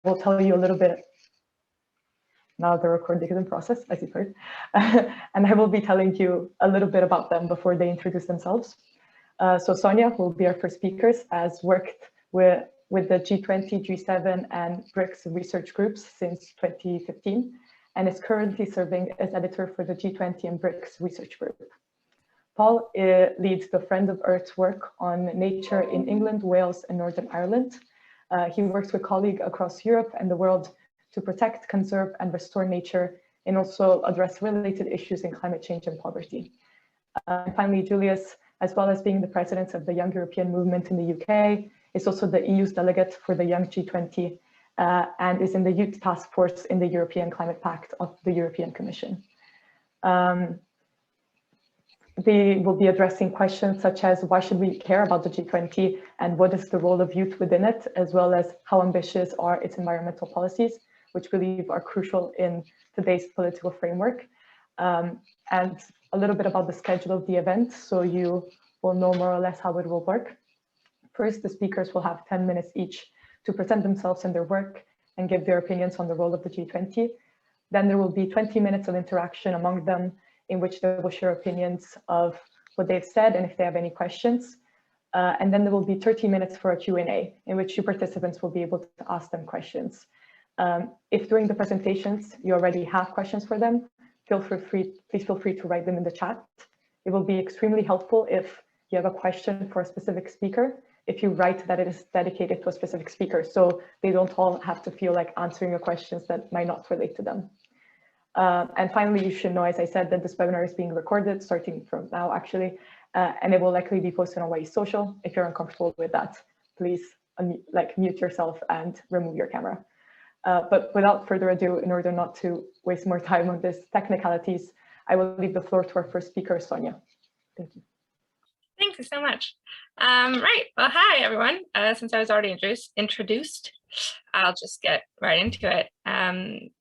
will tell you a little bit. Now the recording is in process, as you've heard. And I will be telling you a little bit about them before they introduce themselves. So Sonia will be our first speaker, has worked with the G20, G7, and BRICS research groups since 2015, and is currently serving as editor for the G20 and BRICS research group. Paul leads the Friend of Earth's work on nature in England, Wales, and Northern Ireland. He works with colleagues across Europe and the world to protect, conserve, and restore nature, and also address related issues in climate change and poverty. And finally, Julius, as well as being the president of the Young European Movement in the UK, is also the EU's delegate for the Young G20 and is in the Youth Task Force in the European Climate Pact of the European Commission. They will be addressing questions such as why should we care about the G20 and what is the role of youth within it, as well as how ambitious are its environmental policies, which we believe are crucial in today's political framework, and a little bit about the schedule of the event, so you will know more or less how it will work. First, the speakers will have 10 minutes each to present themselves and their work and give their opinions on the role of the G20. Then there will be 20 minutes of interaction among them, in which they will share opinions of what they've said and if they have any questions. And then there will be 30 minutes for a Q&A, in which you participants will be able to ask them questions. If during the presentations you already have questions for them, please feel free to write them in the chat. It will be extremely helpful if you have a question for a specific speaker, if you write that it is dedicated to a specific speaker, so they don't all have to feel like answering your questions that might not relate to them. And finally, you should know, as I said, that this webinar is being recorded starting from now, actually, and it will likely be posted on YE Social. If you're uncomfortable with that, please mute yourself and remove your camera. But without further ado, in order not to waste more time on these technicalities, I will leave the floor to our first speaker, Sonia. Thank you. Thank you so much. Right, well, hi, everyone. Since I was already introduced, I'll just get right into it.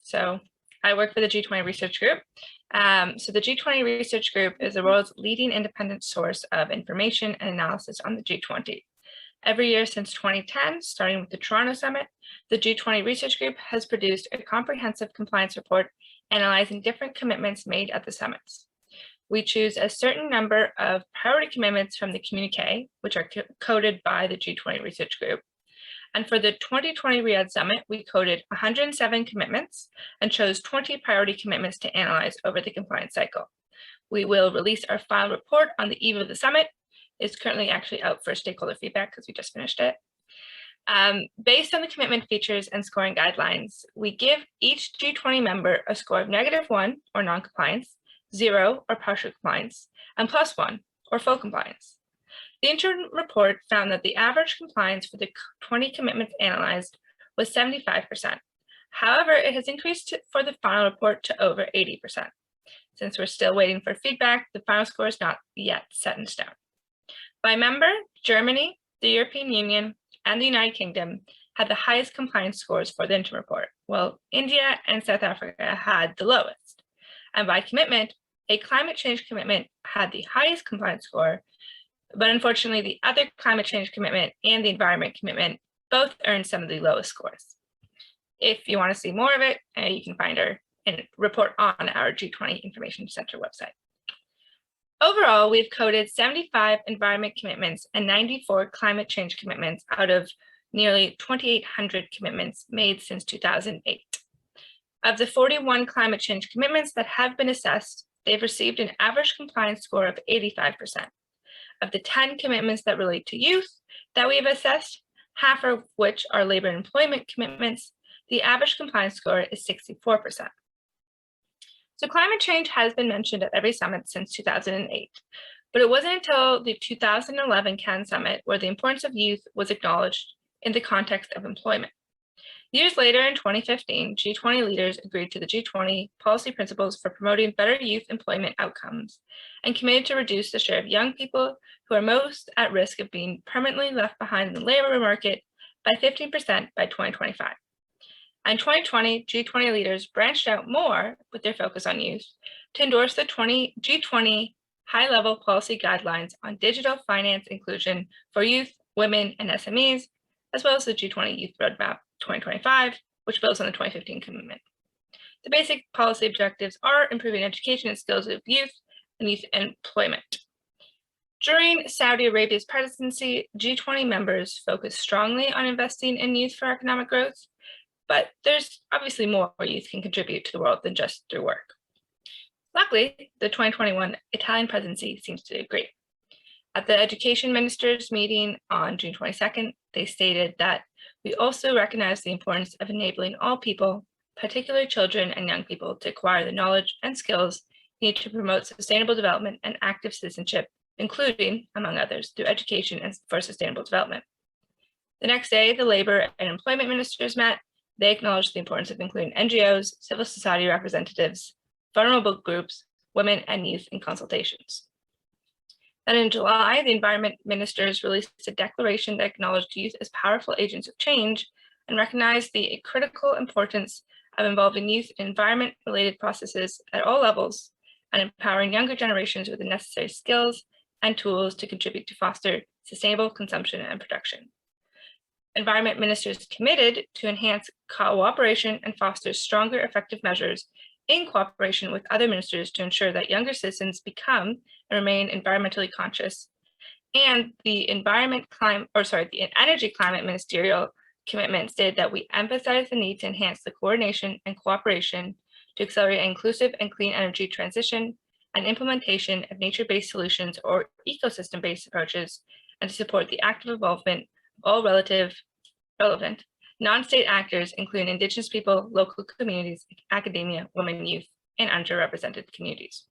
So I work for the G20 Research Group. So the G20 Research Group is the world's leading independent source of information and analysis on the G20. Every year since 2010, starting with the Toronto Summit, the G20 Research Group has produced a comprehensive compliance report analyzing different commitments made at the summits. We choose a certain number of priority commitments from the communiqué, which are coded by the G20 Research Group. And for the 2020 Riyadh Summit, we coded 107 commitments and chose 20 priority commitments to analyze over the compliance cycle. We will release our final report on the eve of the summit. It's currently actually out for stakeholder feedback because we just finished it. Based on the commitment features and scoring guidelines, we give each G20 member a score of -1 or non-compliance, 0 or partial compliance, and +1 or full compliance. The interim report found that the average compliance for the 20 commitments analyzed was 75%. However, it has increased for the final report to over 80%. Since we're still waiting for feedback, the final score is not yet set in stone. By member, Germany, the European Union, and the United Kingdom had the highest compliance scores for the interim report, while India and South Africa had the lowest. And by commitment, a climate change commitment had the highest compliance score, but unfortunately, the other climate change commitment and the environment commitment both earned some of the lowest scores. If you want to see more of it, you can find our report on our G20 Information Center website. Overall, we've coded 75 environment commitments and 94 climate change commitments out of nearly 2,800 commitments made since 2008. Of the 41 climate change commitments that have been assessed, they've received an average compliance score of 85%. Of the 10 commitments that relate to youth that we have assessed, half of which are labor and employment commitments, the average compliance score is 64%. So climate change has been mentioned at every summit since 2008, but it wasn't until the 2011 Cannes Summit where the importance of youth was acknowledged in the context of employment. Years later, in 2015, G20 leaders agreed to the G20 policy principles for promoting better youth employment outcomes and committed to reduce the share of young people who are most at risk of being permanently left behind in the labor market by 15% by 2025. In 2020, G20 leaders branched out more with their focus on youth to endorse the G20 high-level policy guidelines on digital finance inclusion for youth, women, and SMEs, as well as the G20 Youth Roadmap 2025 which builds on the 2015 commitment. The basic policy objectives are improving education and skills of youth and youth employment. During Saudi Arabia's presidency, G20 members focused strongly on investing in youth for economic growth, but there's obviously more youth can contribute to the world than just through work. Luckily, the 2021 Italian presidency seems to agree. At the education ministers meeting on June 22nd, they stated that we also recognize the importance of enabling all people, particularly children and young people, to acquire the knowledge and skills needed to promote sustainable development and active citizenship, including, among others, through education and for sustainable development. The next day, the labor and employment ministers met. They acknowledged the importance of including NGOs, civil society representatives, vulnerable groups, women, and youth in consultations. Then in July, the environment ministers released a declaration that acknowledged youth as powerful agents of change and recognized the critical importance of involving youth in environment-related processes at all levels and empowering younger generations with the necessary skills and tools to contribute to foster sustainable consumption and production. Environment ministers committed to enhance cooperation and foster stronger effective measures in cooperation with other ministers to ensure that younger citizens become and remain environmentally conscious. And the energy climate ministerial commitment stated that we emphasize the need to enhance the coordination and cooperation to accelerate an inclusive and clean energy transition and implementation of nature-based solutions or ecosystem-based approaches, and to support the active involvement of all relevant non-state actors, including Indigenous people, local communities, academia, women, youth, and underrepresented communities.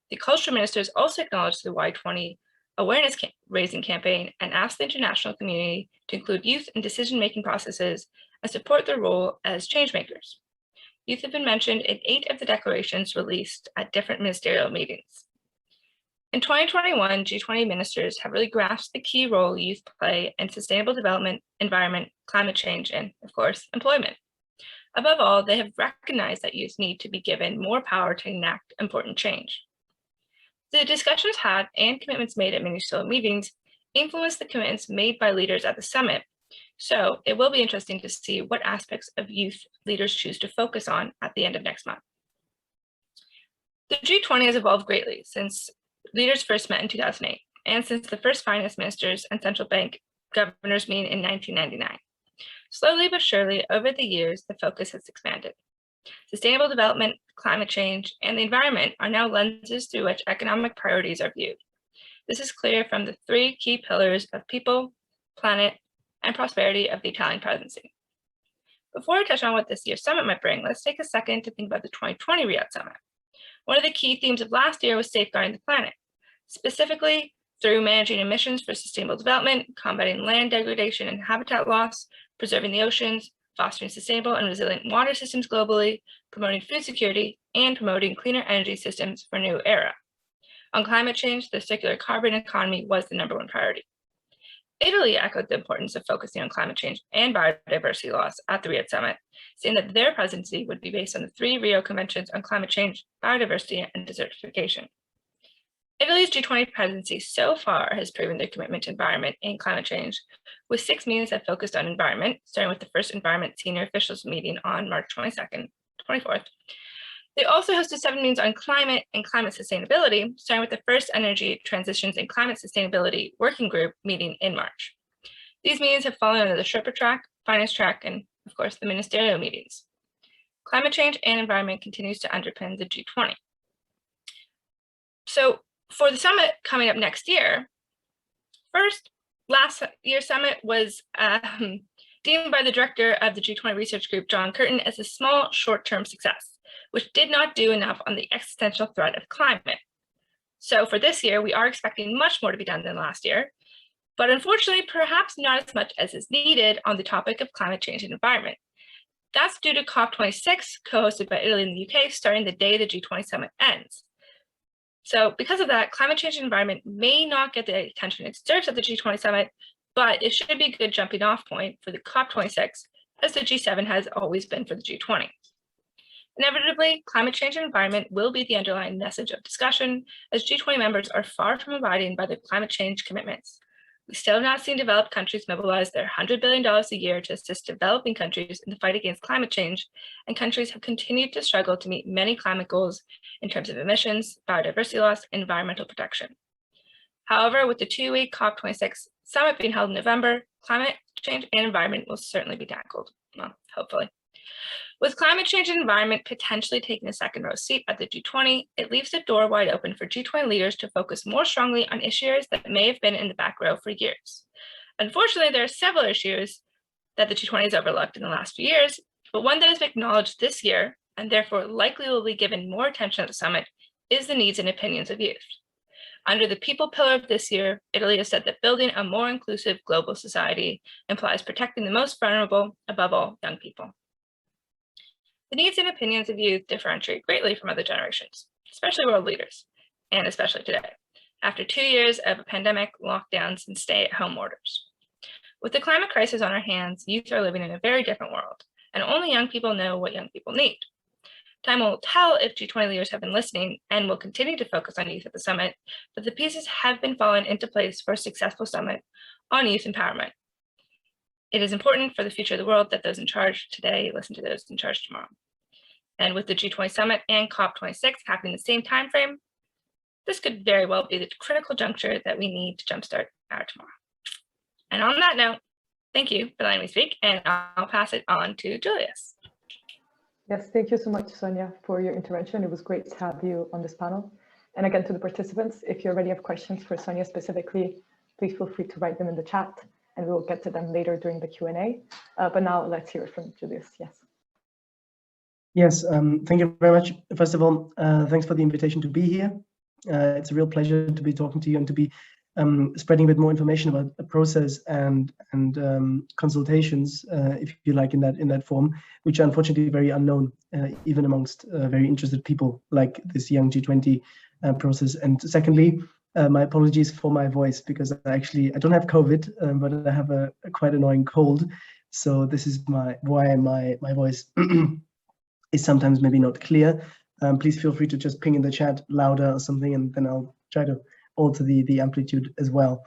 The cultural ministers also acknowledged the Y20 awareness raising campaign and asked the international community to include youth in decision-making processes and support their role as change makers. Youth have been mentioned in 8 of the declarations released at different ministerial meetings. In 2021, G20 ministers have really grasped the key role youth play in sustainable development, environment, climate change, and, of course, employment. Above all, they have recognized that youth need to be given more power to enact important change. The discussions had and commitments made at ministerial meetings influenced the commitments made by leaders at the summit, so it will be interesting to see what aspects of youth leaders choose to focus on at the end of next month. The G20 has evolved greatly since leaders first met in 2008, and since the first finance ministers and central bank governors meeting in 1999. Slowly but surely, over the years, the focus has expanded. Sustainable development, climate change, and the environment are now lenses through which economic priorities are viewed. This is clear from the 3 key pillars of people, planet, and prosperity of the Italian presidency. Before I touch on what this year's summit might bring, let's take a second to think about the 2020 Riyadh summit. One of the key themes of last year was safeguarding the planet, specifically through managing emissions for sustainable development, combating land degradation and habitat loss, preserving the oceans, fostering sustainable and resilient water systems globally, promoting food security, and promoting cleaner energy systems for a new era. On climate change, the circular carbon economy was the #1 priority. Italy echoed the importance of focusing on climate change and biodiversity loss at the Riyadh summit, saying that their presidency would be based on the 3 Rio Conventions on climate change, biodiversity, and desertification. Italy's G20 presidency so far has proven their commitment to environment and climate change, with 6 meetings that focused on environment, starting with the first environment senior officials meeting on March 22nd, 24th. They also hosted 7 meetings on climate and climate sustainability, starting with the first Energy Transitions and Climate Sustainability Working Group meeting in March. These meetings have fallen under the Sherpa track, finance track, and of course the ministerial meetings. Climate change and environment continues to underpin the G20. So for the summit coming up next year, first, last year's summit was deemed by the director of the G20 research group, John Curtin, as a small short-term success, which did not do enough on the existential threat of climate. So for this year, we are expecting much more to be done than last year, but unfortunately, perhaps not as much as is needed on the topic of climate change and environment. That's due to COP26, co-hosted by Italy and the UK, starting the day the G20 summit ends. So because of that, climate change and environment may not get the attention it deserves at the G20 summit, but it should be a good jumping off point for the COP26, as the G7 has always been for the G20. Inevitably, climate change and environment will be the underlying message of discussion, as G20 members are far from abiding by their climate change commitments. We still have not seen developed countries mobilize their $100 billion a year to assist developing countries in the fight against climate change, and countries have continued to struggle to meet many climate goals in terms of emissions, biodiversity loss, and environmental protection. However, with the 2-week COP26 summit being held in November, climate change and environment will certainly be tackled, well, hopefully. With climate change and environment potentially taking a second row seat at the G20, it leaves the door wide open for G20 leaders to focus more strongly on issues that may have been in the back row for years. Unfortunately, there are several issues that the G20 has overlooked in the last few years, but one that has been acknowledged this year, and therefore likely will be given more attention at the summit, is the needs and opinions of youth. Under the people pillar of this year, Italy has said that building a more inclusive global society implies protecting the most vulnerable, above all, young people. The needs and opinions of youth differentiate greatly from other generations, especially world leaders, and especially today, after 2 years of a pandemic, lockdowns, and stay-at-home orders. With the climate crisis on our hands, youth are living in a very different world, and only young people know what young people need. Time will tell if G20 leaders have been listening and will continue to focus on youth at the summit, but the pieces have been falling into place for a successful summit on youth empowerment. It is important for the future of the world that those in charge today listen to those in charge tomorrow. And with the G20 summit and COP26 happening in the same time frame, this could very well be the critical juncture that we need to jumpstart our tomorrow. And on that note, thank you for letting me speak, and I'll pass it on to Julius. Yes, thank you so much, Sonia, for your intervention. It was great to have you on this panel. And again, to the participants, if you already have questions for Sonia specifically, please feel free to write them in the chat, and we'll get to them later during the Q&A. But now let's hear it from Julius. Yes. Yes, thank you very much. First of all, thanks for the invitation to be here. It's a real pleasure to be talking to you and to be spreading a bit more information about the process and consultations, if you like, in that form, which are unfortunately very unknown, even amongst very interested people like this young G20 process. And secondly, my apologies for my voice, because I don't have COVID, but I have a quite annoying cold. So this is why my voice is sometimes maybe not clear. Please feel free to just ping in the chat louder or something, and then I'll try to alter the amplitude as well.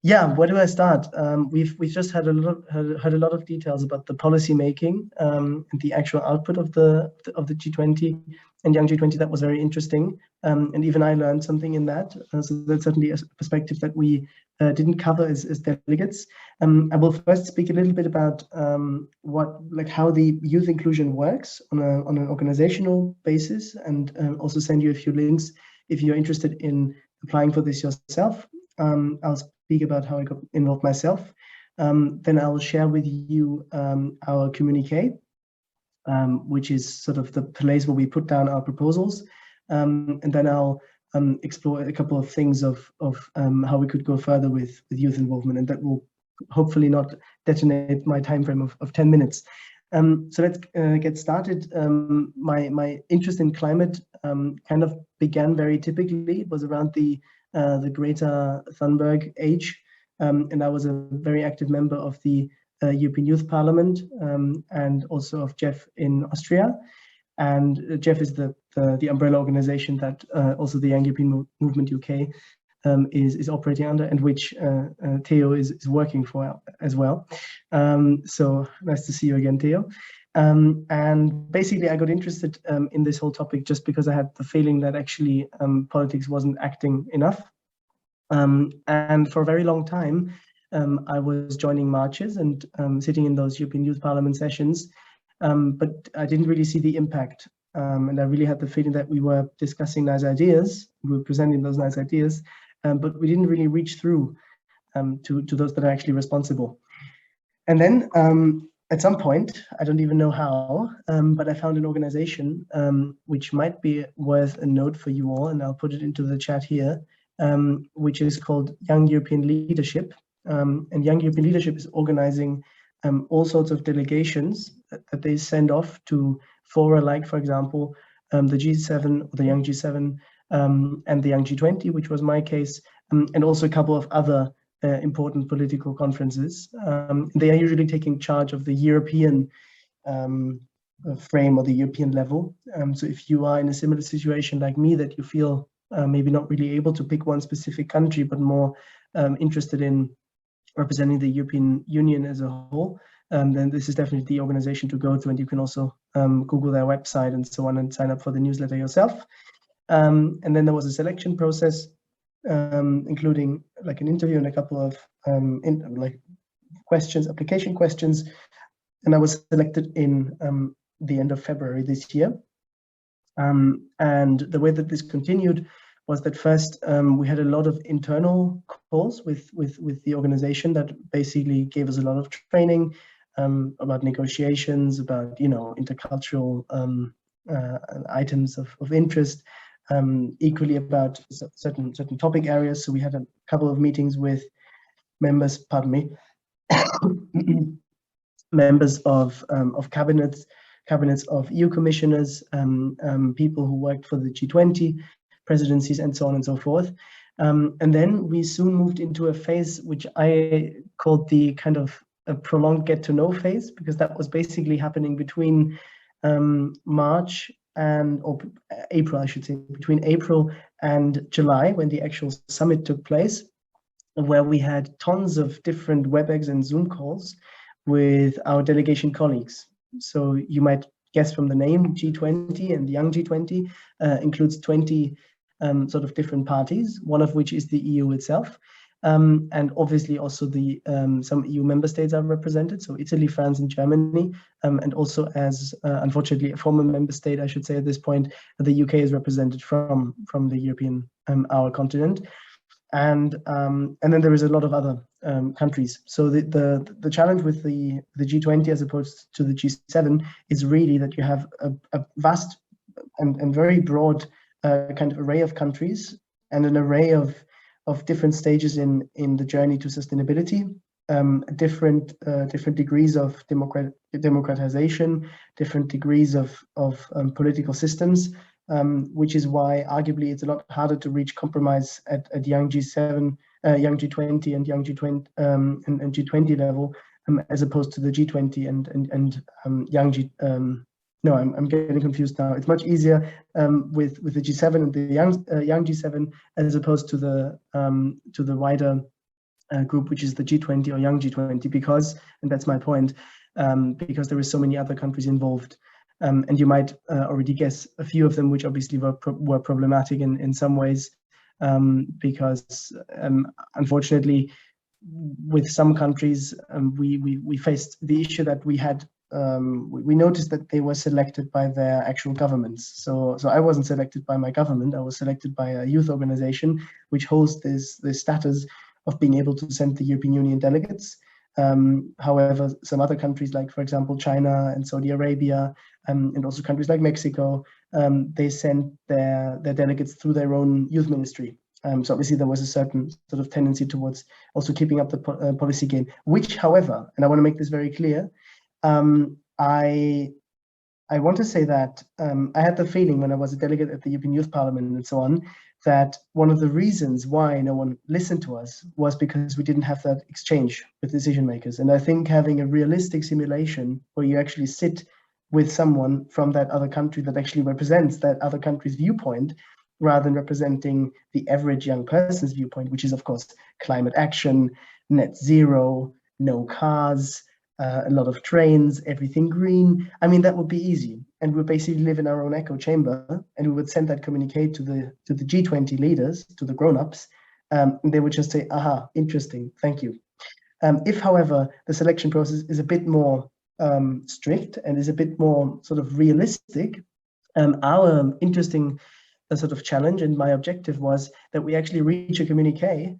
Yeah, where do I start? We've just heard a lot of details about the policy making and the actual output of the G20 and Young G20. That was very interesting, and even I learned something in that. So that's certainly a perspective that we didn't cover as delegates. I will first speak a little bit about how the youth inclusion works on an organizational basis, and also send you a few links if you're interested in applying for this yourself. I'll speak about how I got involved myself. Then I'll share with you our communique, which is sort of the place where we put down our proposals. And then I'll explore a couple of things of how we could go further with youth involvement, and that will hopefully not detonate my time frame of 10 minutes. So let's get started. My interest in climate kind of began very typically. It was around the Greta Thunberg age, and I was a very active member of the European Youth Parliament, and also of GEF in Austria. And GEF is the umbrella organization that also the Young European Movement UK is operating under, and which Theo is working for as well. So nice to see you again, Theo. And basically, I got interested in this whole topic just because I had the feeling that actually politics wasn't acting enough. And for a very long time, I was joining marches and sitting in those European Youth Parliament sessions, but I didn't really see the impact. And I really had the feeling that we were discussing nice ideas, we were presenting those nice ideas, but we didn't really reach through to those that are actually responsible. And then at some point, I don't even know how, but I found an organization which might be worth a note for you all, and I'll put it into the chat here, which is called Young European Leadership. And Young European Leadership is organizing all sorts of delegations that they send off to fora like, for example, the G7 or the Young G7 and the Young G20, which was my case, and also a couple of other important political conferences. They are usually taking charge of the European frame or the European level. So if you are in a similar situation like me, that you feel maybe not really able to pick one specific country, but more interested in representing the European Union as a whole, then this is definitely the organization to go to. And you can also Google their website and so on and sign up for the newsletter yourself. And then there was a selection process, including like an interview and a couple of application questions. And I was selected in the end of February this year. And the way that this continued was that first we had a lot of internal calls with the organization that basically gave us a lot of training about negotiations, about intercultural items of interest, equally about certain topic areas. So we had a couple of meetings with members, members of cabinets of EU commissioners, people who worked for the G20 presidencies, and so on and so forth. And then we soon moved into a phase which I called the kind of a prolonged get to know phase, because that was basically happening between March or April, I should say, between April and July, when the actual summit took place, where we had tons of different WebEx and Zoom calls with our delegation colleagues. So you might guess from the name, G20 and Young G20 includes 20 sort of different parties, one of which is the EU itself. And obviously also the some EU member states are represented, so Italy, France, and Germany, and also, as unfortunately a former member state, I should say at this point, the UK is represented from the European, our continent. And then there is a lot of other countries. So the challenge with the G20 as opposed to the G7 is really that you have a vast and very broad kind of array of countries and an array of different stages in the journey to sustainability, different degrees of democratization, different degrees of political systems, which is why arguably it's a lot harder to reach compromise at Young G7, Young G20 and Young G20 and G20 level, as opposed to the G20 and Young G. No, I'm getting confused now. It's much easier with the G7 and the young G7 as opposed to the wider group, which is the G20 or Young G20, because, and that's my point, because there is so many other countries involved, and you might already guess a few of them, which obviously were problematic in some ways, because unfortunately, with some countries, we faced the issue that we had. We noticed that they were selected by their actual governments. So I wasn't selected by my government. I was selected by a youth organization which holds this status of being able to send the European Union delegates. However, some other countries, like for example China and Saudi Arabia, and also countries like Mexico, they sent their delegates through their own youth ministry. So obviously there was a certain sort of tendency towards also keeping up the policy game, which, however, and I want to make this very clear, I want to say that I had the feeling when I was a delegate at the European Youth Parliament and so on, that one of the reasons why no one listened to us was because we didn't have that exchange with decision makers. And I think having a realistic simulation where you actually sit with someone from that other country that actually represents that other country's viewpoint, rather than representing the average young person's viewpoint, which is of course climate action, net zero, no cars, a lot of trains, everything green. I mean, that would be easy. And we basically live in our own echo chamber, and we would send that communique to the G20 leaders, to the grown-ups, and they would just say, aha, interesting, thank you. If, however, the selection process is a bit more strict and is a bit more sort of realistic, our interesting sort of challenge and my objective was that we actually reach a communique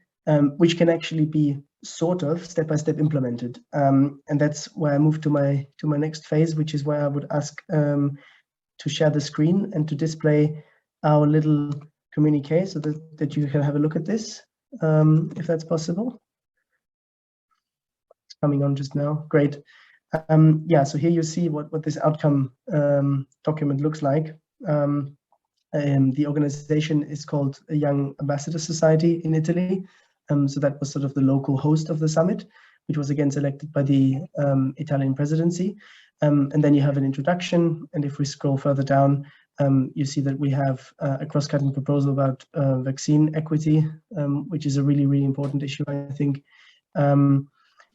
which can actually be sort of step-by-step implemented, and that's where I move to my next phase, which is where I would ask to share the screen and to display our little communique so that you can have a look at this, if that's possible. It's coming on just now. Great. Yeah, so here you see what this outcome document looks like. The organization is called a Young Ambassador Society in Italy. So that was sort of the local host of the summit, which was again selected by the Italian presidency. And then you have an introduction. And if we scroll further down, you see that we have a cross-cutting proposal about vaccine equity, which is a really, really important issue, I think. And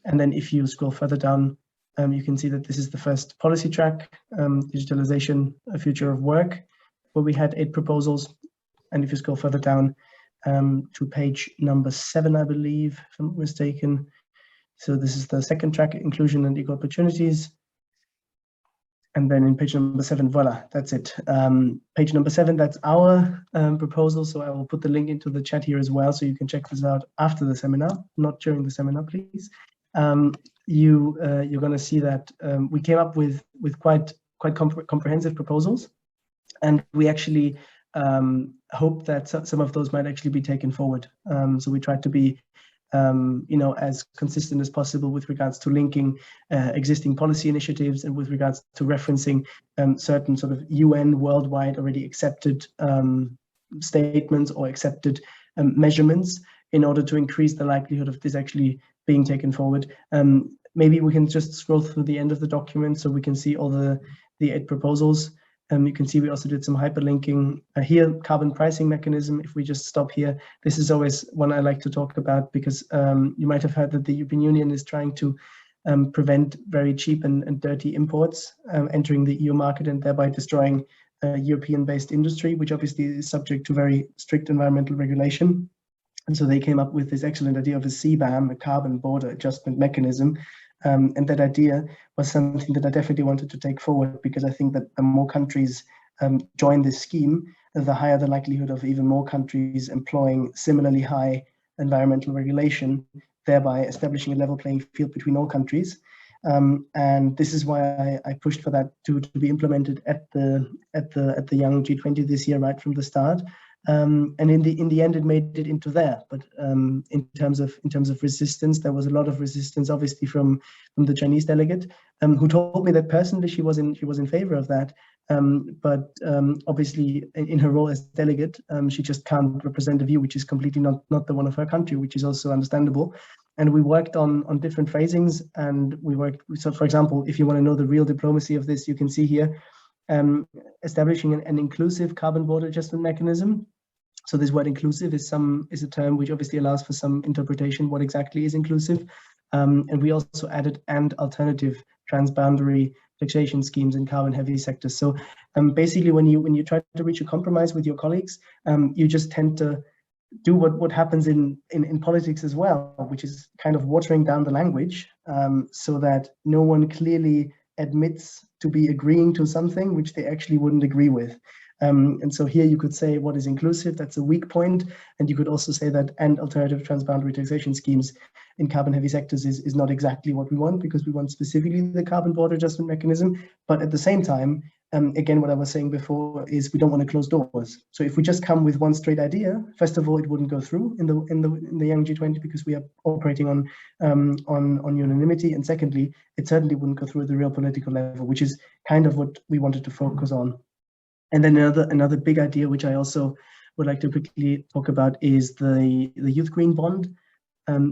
then if you scroll further down, you can see that this is the first policy track, digitalization, a future of work, where we had 8 proposals. And if you scroll further down to page number 7, I believe, if I'm not mistaken. So this is the second track, inclusion and equal opportunities. And then in page number 7, voila, that's it. Page number 7, that's our proposal. So I will put the link into the chat here as well, so you can check this out after the seminar, not during the seminar, please. You're going to see that we came up with quite comprehensive proposals, and we actually hope that some of those might actually be taken forward. So we tried to be as consistent as possible with regards to linking existing policy initiatives and with regards to referencing certain sort of UN worldwide already accepted statements or accepted measurements in order to increase the likelihood of this actually being taken forward. Maybe we can just scroll through the end of the document so we can see all the 8 proposals. You can see we also did some hyperlinking here, carbon pricing mechanism. If we just stop here, this is always one I like to talk about, because you might have heard that the European Union is trying to prevent very cheap and dirty imports entering the EU market and thereby destroying European-based industry, which obviously is subject to very strict environmental regulation. And so they came up with this excellent idea of a CBAM, a carbon border adjustment mechanism. And that idea was something that I definitely wanted to take forward, because I think that the more countries join this scheme, the higher the likelihood of even more countries employing similarly high environmental regulation, thereby establishing a level playing field between all countries. And this is why I pushed for that to be implemented at the Young G20 this year, right from the start. And in the end, it made it into there. But in terms of resistance, there was a lot of resistance, obviously from the Chinese delegate, who told me that personally she was in favor of that. But obviously, in her role as delegate, she just can't represent a view which is completely not the one of her country, which is also understandable. And we worked on different phrasings, and so for example, if you want to know the real diplomacy of this, you can see here. Establishing an inclusive carbon border adjustment mechanism. So this word inclusive is a term which obviously allows for some interpretation what exactly is inclusive. And we also added and alternative transboundary taxation schemes in carbon heavy sectors. So basically when you try to reach a compromise with your colleagues, you just tend to do what happens in politics as well, which is kind of watering down the language so that no one clearly admits to be agreeing to something which they actually wouldn't agree with. And so here you could say what is inclusive, that's a weak point. And you could also say that and alternative transboundary taxation schemes in carbon heavy sectors is not exactly what we want, because we want specifically the carbon border adjustment mechanism. But at the same time, again, what I was saying before is we don't want to close doors. So if we just come with one straight idea, first of all, it wouldn't go through in the Young G20 because we are operating on unanimity, and secondly, it certainly wouldn't go through at the real political level, which is kind of what we wanted to focus on. And then another big idea, which I also would like to quickly talk about, is the Youth Green Bond,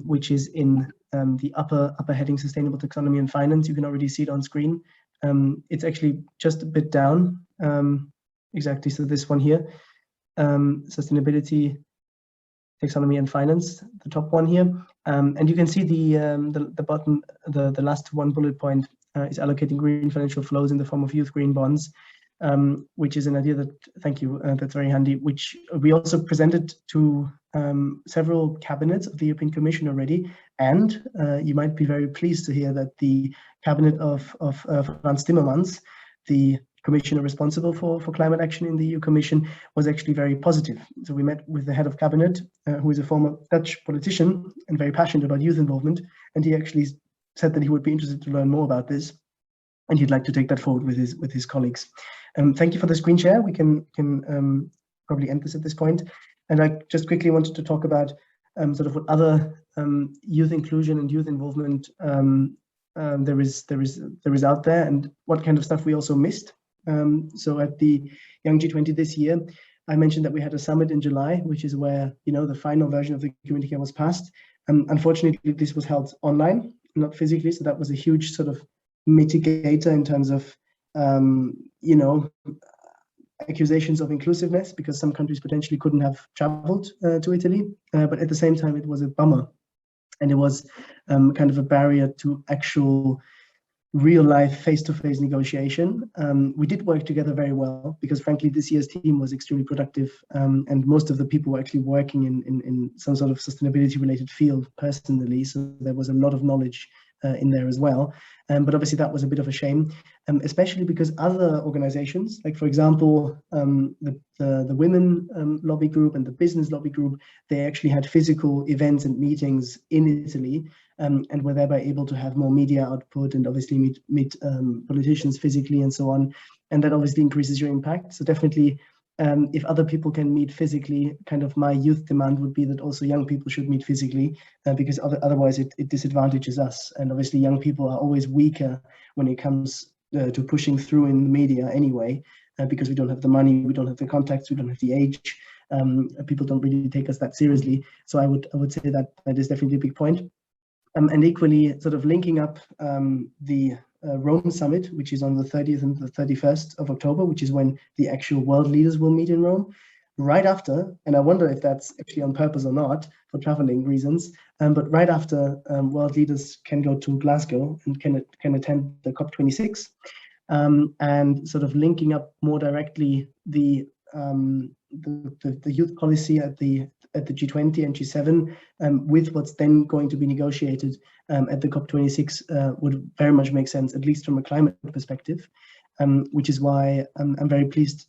which is in the upper heading, Sustainable Taxonomy and Finance. You can already see it on screen. It's actually just a bit down, exactly. So this one here, Sustainability, Taxonomy and Finance, the top one here. And you can see the bottom, the last one bullet point is allocating green financial flows in the form of youth green bonds. Which is an idea that, thank you, that's very handy, which we also presented to several cabinets of the European Commission already. And you might be very pleased to hear that the cabinet of Frans Timmermans, the commissioner responsible for climate action in the EU Commission, was actually very positive. So we met with the head of cabinet, who is a former Dutch politician and very passionate about youth involvement. And he actually said that he would be interested to learn more about this, and he'd like to take that forward with his colleagues. Thank you for the screen share. We can probably end this at this point. And I just quickly wanted to talk about sort of what other youth inclusion and youth involvement there is out there, and what kind of stuff we also missed. So at the Young G20 this year, I mentioned that we had a summit in July, which is where the final version of the communique was passed. Unfortunately, this was held online, not physically, so that was a huge sort of mitigator in terms of accusations of inclusiveness because some countries potentially couldn't have traveled to Italy, but at the same time, it was a bummer. And it was kind of a barrier to actual real-life face-to-face negotiation. We did work together very well because, frankly, this year's team was extremely productive, and most of the people were actually working in some sort of sustainability-related field personally, so there was a lot of knowledge in there as well. But obviously that was a bit of a shame, especially because other organizations, like for example, the women lobby group and the business lobby group, they actually had physical events and meetings in Italy, and were thereby able to have more media output and obviously meet politicians physically and so on. And that obviously increases your impact. So definitely, if other people can meet physically, kind of my youth demand would be that also young people should meet physically, because otherwise it disadvantages us. And obviously young people are always weaker when it comes to pushing through in the media anyway, because we don't have the money, we don't have the contacts, we don't have the age. People don't really take us that seriously. So I would say that that is definitely a big point. And equally, sort of linking up the Rome summit, which is on the 30th and the 31st of October, which is when the actual world leaders will meet in Rome. Right after, and I wonder if that's actually on purpose or not for traveling reasons, but right after world leaders can go to Glasgow and can attend the COP26, and sort of linking up more directly the youth policy at the G20 and G7 with what's then going to be negotiated at the COP26 would very much make sense, at least from a climate perspective, which is why I'm very pleased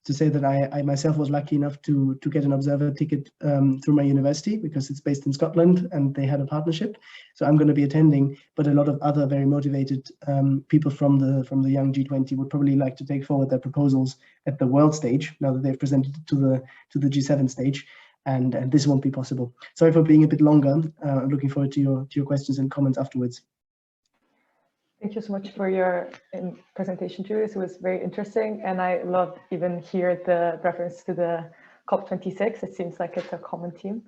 to say that I myself was lucky enough to get an observer ticket through my university, because it's based in Scotland and they had a partnership. So I'm going to be attending, but a lot of other very motivated people from the young G20 would probably like to take forward their proposals at the world stage now that they've presented to the G7 stage, and this won't be possible. Sorry for being a bit longer. I'm looking forward to your questions and comments afterwards. Thank you so much for your presentation, Julius. It was very interesting, and I love even here the reference to the COP26. It seems like it's a common theme.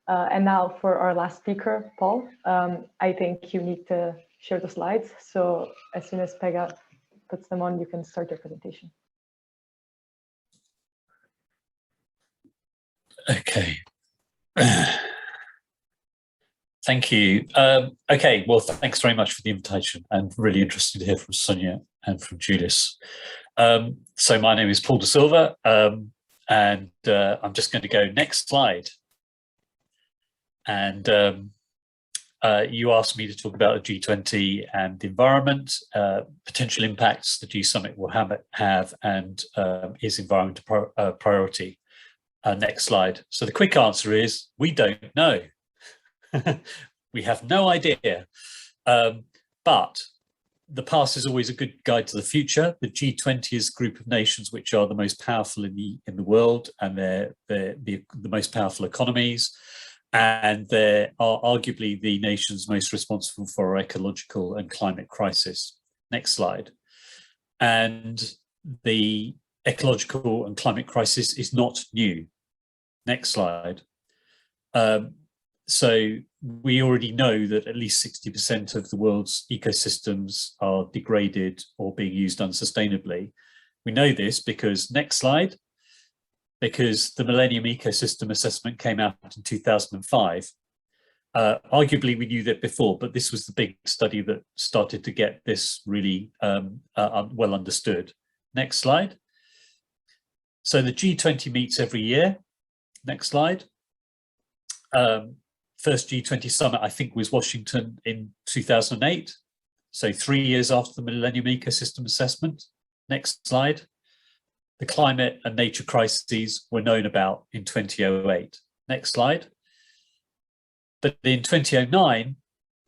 And now for our last speaker, Paul, I think you need to share the slides. So as soon as Pega puts them on, you can start your presentation. Okay. Thank you. Okay, well, thanks very much for the invitation, and really interested to hear from Sonia and from Julius. So my name is Paul De Silva, and I'm just going to go next slide. And you asked me to talk about the G20 and the environment, potential impacts the G Summit will have, and is environment a priority? Next slide. So the quick answer is we don't know. We have no idea, but the past is always a good guide to the future. The G20 is a group of nations which are the most powerful in the world, and they're the most powerful economies, and they are arguably the nations most responsible for our ecological and climate crisis. Next slide. And the ecological and climate crisis is not new. Next slide. So we already know that at least 60% of the world's ecosystems are degraded or being used unsustainably. We know this because, next slide, because the Millennium Ecosystem Assessment came out in 2005. Arguably we knew that before, but this was the big study that started to get this really well understood. Next slide. So the G20 meets every year. Next slide. First G20 summit, I think, was Washington in 2008. So 3 years after the Millennium Ecosystem Assessment. Next slide. The climate and nature crises were known about in 2008. Next slide. But in 2009,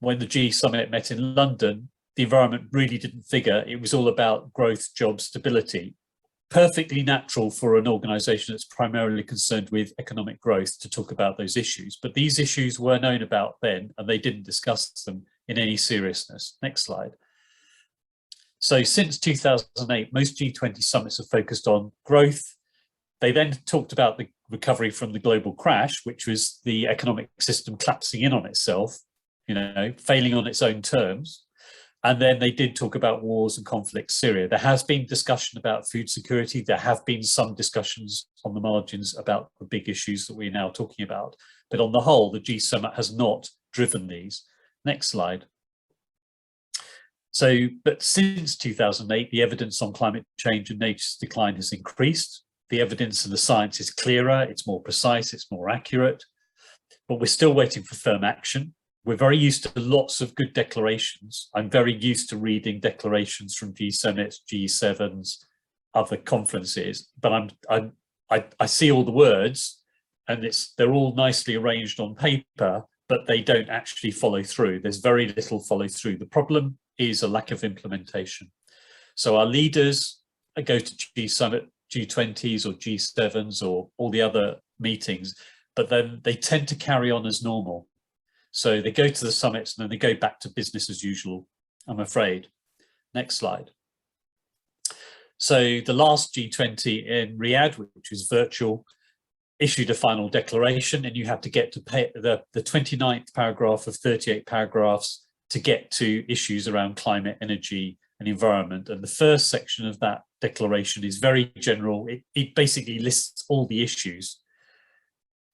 when the G Summit met in London, the environment really didn't figure. It was all about growth, job stability. Perfectly natural for an organisation that's primarily concerned with economic growth to talk about those issues. But these issues were known about then, and they didn't discuss them in any seriousness. Next slide. So since 2008, most G20 summits have focused on growth. They then talked about the recovery from the global crash, which was the economic system collapsing in on itself, failing on its own terms. And then they did talk about wars and conflicts, Syria. There has been discussion about food security. There have been some discussions on the margins about the big issues that we're now talking about. But on the whole, the G summit has not driven these. Next slide. So, but since 2008, the evidence on climate change and nature's decline has increased. The evidence and the science is clearer, it's more precise, it's more accurate, but we're still waiting for firm action. We're very used to lots of good declarations. I'm very used to reading declarations from G summits, G7s, other conferences, but I see all the words and they're all nicely arranged on paper, but they don't actually follow through. There's very little follow through. The problem is a lack of implementation. So our leaders go to G summit, G20s or G7s or all the other meetings, but then they tend to carry on as normal. So they go to the summits and then they go back to business as usual, I'm afraid. Next slide. So the last G20 in Riyadh, which is virtual, issued a final declaration, and you have to get to pay the 29th paragraph of 38 paragraphs to get to issues around climate, energy and environment. And the first section of that declaration is very general. It basically lists all the issues.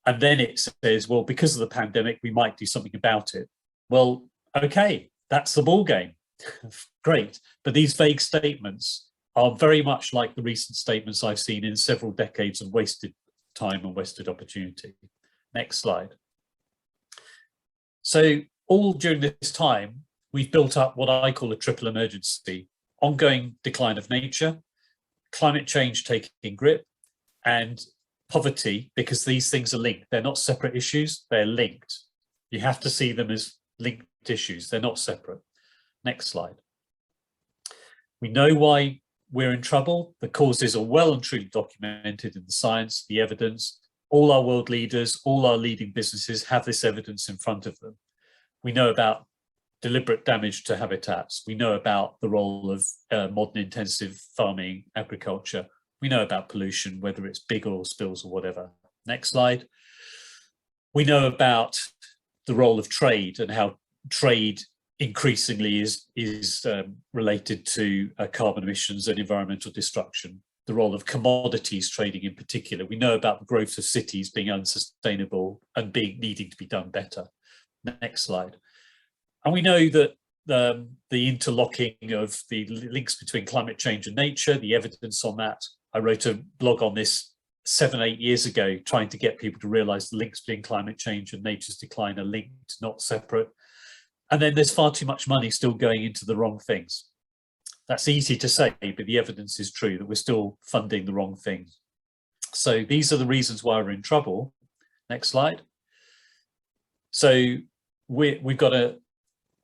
And then it says, well, because of the pandemic, we might do something about it. Well, okay, that's the ball game. Great. But these vague statements are very much like the recent statements I've seen in several decades of wasted time and wasted opportunity. Next slide. So all during this time, we've built up what I call a triple emergency: ongoing decline of nature, climate change taking grip, and poverty, because these things are linked. They're not separate issues, they're linked. You have to see them as linked issues, they're not separate. Next slide. We know why we're in trouble. The causes are well and truly documented in the science, the evidence. All our world leaders, all our leading businesses have this evidence in front of them. We know about deliberate damage to habitats. We know about the role of modern intensive farming, agriculture. We know about pollution, whether it's big oil spills or whatever. Next slide. We know about the role of trade and how trade increasingly is related to carbon emissions and environmental destruction. The role of commodities trading in particular. We know about the growth of cities being unsustainable and needing to be done better. Next slide. And we know that the interlocking of the links between climate change and nature, the evidence on that. I wrote a blog on this 7 or 8 years ago, trying to get people to realize the links between climate change and nature's decline are linked, not separate. And then there's far too much money still going into the wrong things. That's easy to say, but the evidence is true that we're still funding the wrong things. So these are the reasons why we're in trouble. Next slide. So we've got a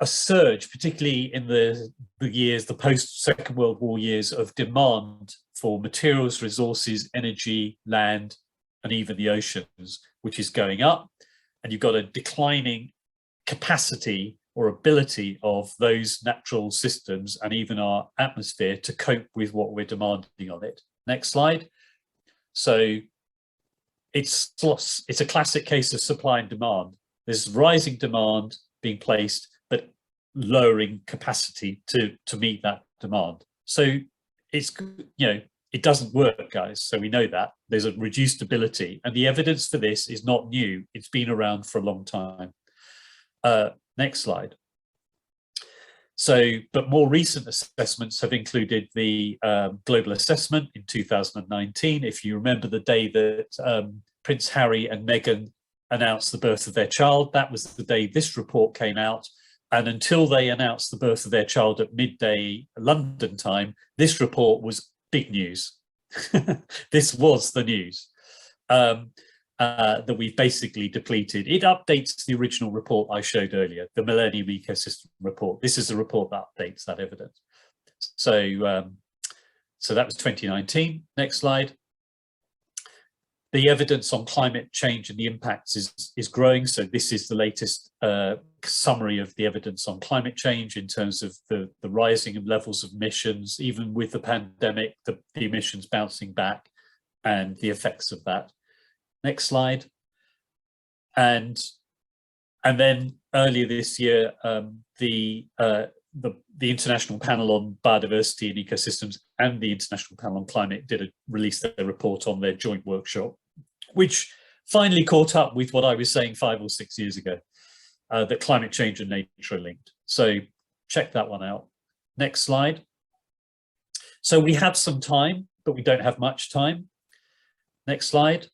surge, particularly in the years, the post-Second World War years, of demand for materials, resources, energy, land, and even the oceans, which is going up. And you've got a declining capacity or ability of those natural systems and even our atmosphere to cope with what we're demanding on it. Next slide. So it's a classic case of supply and demand. There's rising demand being placed, but lowering capacity to meet that demand. So it's, it doesn't work, guys. So we know that there's a reduced ability, and the evidence for this is not new. It's been around for a long time. Next slide. So, but more recent assessments have included the global assessment in 2019. If you remember the day that Prince Harry and Meghan announced the birth of their child, that was the day this report came out. And until they announced the birth of their child at midday London time, this report was big news. This was the news. That we've basically depleted. It updates the original report I showed earlier, the Millennium Ecosystem Report. This is a report that updates that evidence. So, so that was 2019. Next slide. The evidence on climate change and the impacts is growing. So this is the latest summary of the evidence on climate change in terms of the rising levels of emissions, even with the pandemic, the emissions bouncing back and the effects of that. Next slide. And then earlier this year, the the International Panel on Biodiversity and Ecosystems and the International Panel on Climate released their report on their joint workshop, which finally caught up with what I was saying 5 or 6 years ago, that climate change and nature are linked. So check that one out. Next slide. So we have some time, but we don't have much time. Next slide.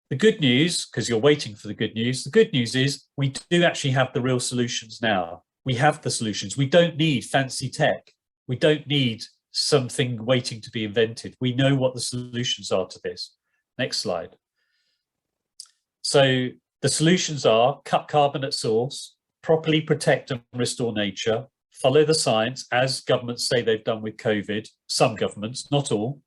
The good news, because you're waiting for the good news is we do actually have the real solutions now. We have the solutions. We don't need fancy tech. We don't need something waiting to be invented. We know what the solutions are to this. Next slide. So the solutions are cut carbon at source, properly protect and restore nature, follow the science, as governments say they've done with COVID, some governments, not all.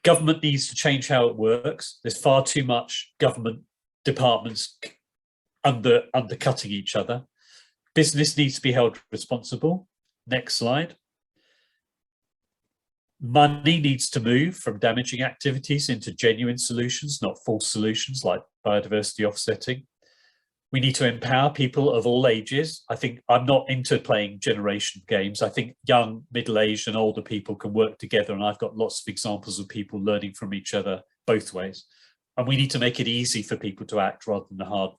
Government needs to change how it works. There's far too much government departments undercutting each other. Business needs to be held responsible. Next slide. Money needs to move from damaging activities into genuine solutions, not false solutions like biodiversity offsetting. We need to empower people of all ages. I think I'm not into playing generation games. I think young, middle-aged and older people can work together, and I've got lots of examples of people learning from each other both ways. And we need to make it easy for people to act rather than hard.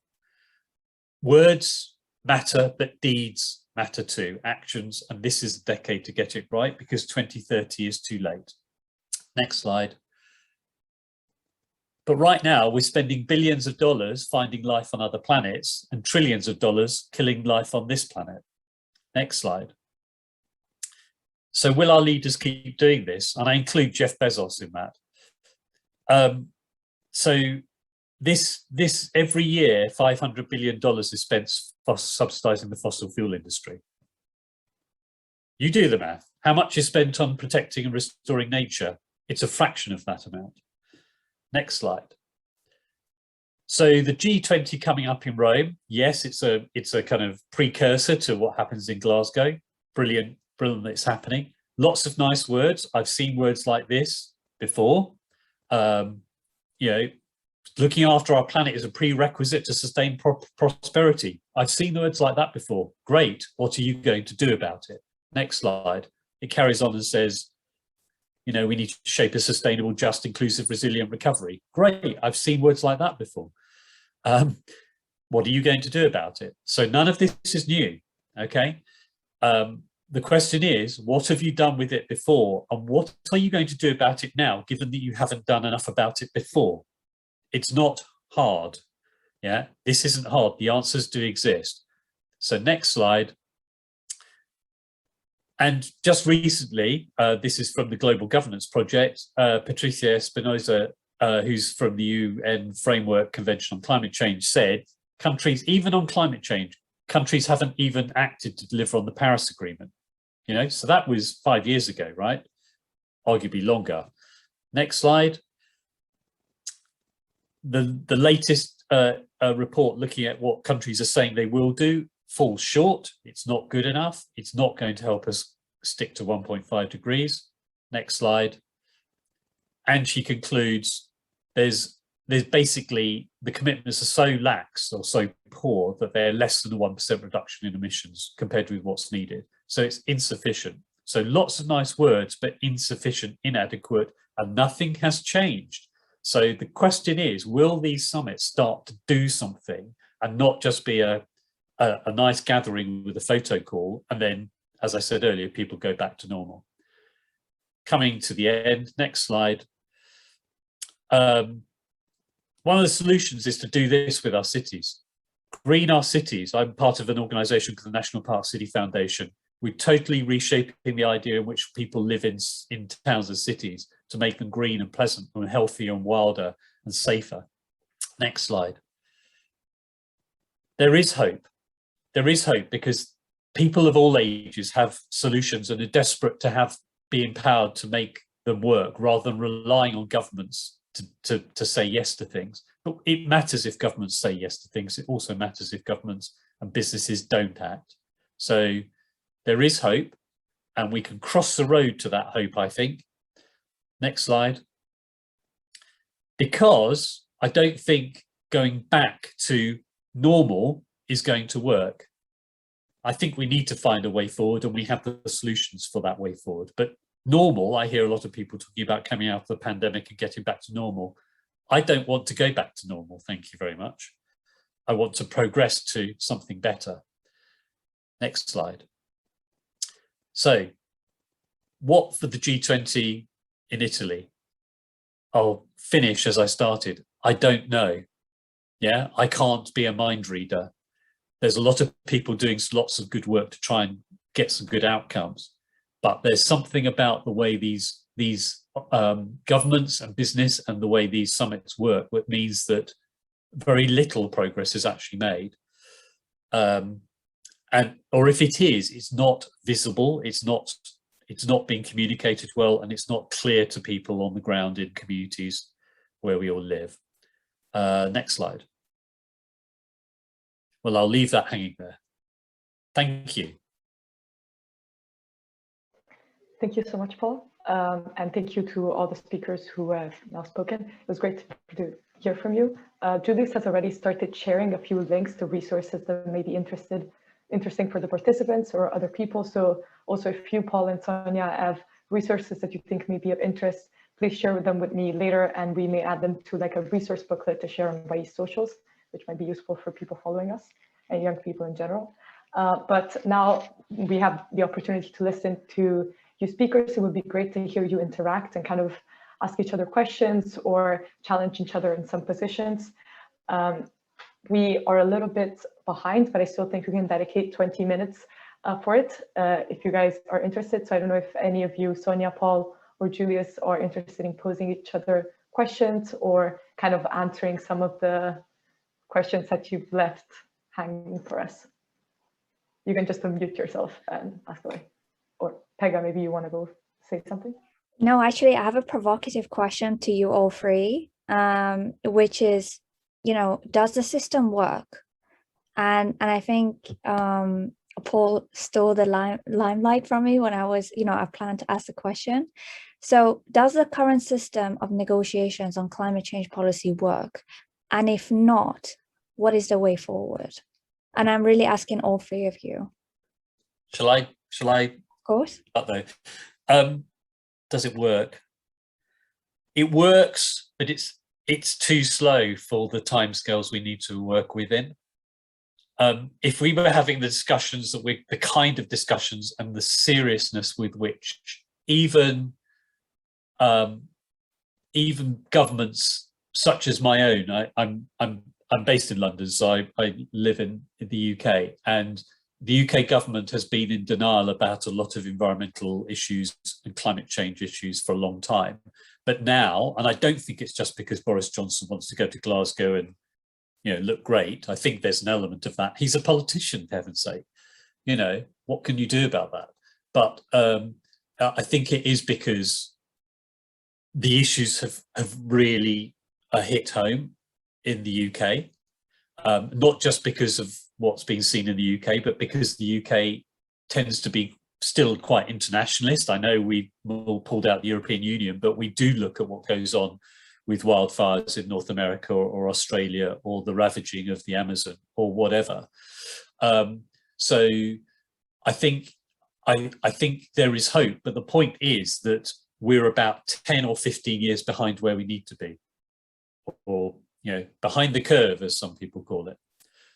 Words matter, but deeds matter too, actions, and this is a decade to get it right because 2030 is too late. Next slide. But right now we're spending billions of dollars finding life on other planets and trillions of dollars killing life on this planet. Next slide. So will our leaders keep doing this? And I include Jeff Bezos in that. So this every year, $500 billion is spent for subsidizing the fossil fuel industry. You do the math. How much is spent on protecting and restoring nature? It's a fraction of that amount. Next slide. So the G20 coming up in Rome, yes, it's a kind of precursor to what happens in Glasgow. Brilliant that it's happening. Lots of nice words. I've seen words like this before. You know, looking after our planet is a prerequisite to sustain prosperity. I've seen words like that before. Great. What are you going to do about it? Next slide. It carries on and says, you know, we need to shape a sustainable, just, inclusive, resilient recovery. Great. I've seen words like that before. What are you going to do about it? So none of this is new. Okay. The question is, what have you done with it before? And what are you going to do about it now, given that you haven't done enough about it before? It's not hard. Yeah, this isn't hard. The answers do exist. So next slide. And just recently, this is from the Global Governance Project, Patricia Espinosa, who's from the UN Framework Convention on Climate Change, said countries, even on climate change, countries haven't even acted to deliver on the Paris Agreement. You know, so that was 5 years ago, right? Arguably longer. Next slide. The latest report looking at what countries are saying they will do falls short. It's not good enough. It's not going to help us stick to 1.5 degrees. Next slide. And she concludes, there's basically, the commitments are so lax or so poor that they're less than a 1% reduction in emissions compared with what's needed. So it's insufficient. So lots of nice words, but insufficient, inadequate, and nothing has changed. So the question is, will these summits start to do something and not just be a nice gathering with a photo call, and then, as I said earlier, people go back to normal? Coming to the end, next slide. One of the solutions is to do this with our cities. Green our cities. I'm part of an organisation called the National Park City Foundation. We're totally reshaping the idea in which people live in towns and cities to make them green and pleasant and healthier and wilder and safer. Next slide. There is hope. There is hope because people of all ages have solutions and are desperate to be empowered to make them work rather than relying on governments to say yes to things. But it matters if governments say yes to things. It also matters if governments and businesses don't act. So there is hope, and we can cross the road to that hope, I think. Next slide. Because I don't think going back to normal is going to work. I think we need to find a way forward, and we have the solutions for that way forward. But normal, I hear a lot of people talking about coming out of the pandemic and getting back to normal. I don't want to go back to normal, thank you very much. I want to progress to something better. Next slide. So, what for the G20 in Italy? I'll finish as I started. I don't know. Yeah, I can't be a mind reader. There's a lot of people doing lots of good work to try and get some good outcomes, but there's something about the way these governments and business and the way these summits work that means that very little progress is actually made. Or if it is, it's not visible, it's not being communicated well, and it's not clear to people on the ground in communities where we all live. Next slide. Well, I'll leave that hanging there. Thank you. Thank you so much, Paul. And thank you to all the speakers who have now spoken. It was great to hear from you. Julius has already started sharing a few links to resources that may be interesting for the participants or other people. So also if you, Paul and Sonia, have resources that you think may be of interest, please share them with me later, and we may add them to like a resource booklet to share on Wise socials, which might be useful for people following us and young people in general. But now we have the opportunity to listen to you speakers. It would be great to hear you interact and kind of ask each other questions or challenge each other in some positions. We are a little bit behind, but I still think we can dedicate 20 minutes for it if you guys are interested. So I don't know if any of you, Sonia, Paul, or Julius, are interested in posing each other questions or kind of answering some of the questions that you've left hanging for us. You can just unmute yourself and ask away. Or Pega, maybe you want to go say something? No, actually, I have a provocative question to you all three, which is, you know, does the system work? And I think Paul stole the limelight from me when I was, you know, I planned to ask the question. So does the current system of negotiations on climate change policy work? And if not, what is the way forward? And I'm really asking all three of you. Shall I? Of course. Though, does it work? It works, but it's too slow for the timescales we need to work within. If we were having the discussions the kind of discussions and the seriousness with which even governments such as my own, I'm based in London, so I live in the UK, and the UK government has been in denial about a lot of environmental issues and climate change issues for a long time. But now, and I don't think it's just because Boris Johnson wants to go to Glasgow and, you know, look great. I think there's an element of that. He's a politician, for heaven's sake. You know, what can you do about that? But I think it is because the issues have really hit home in the UK, not just because of what's been seen in the UK, but because the UK tends to be still quite internationalist. I know we all pulled out the European Union, but we do look at what goes on with wildfires in North America or Australia, or the ravaging of the Amazon or whatever. So I think there is hope, but the point is that we're about 10 or 15 years behind where we need to be, or, you know, behind the curve, as some people call it.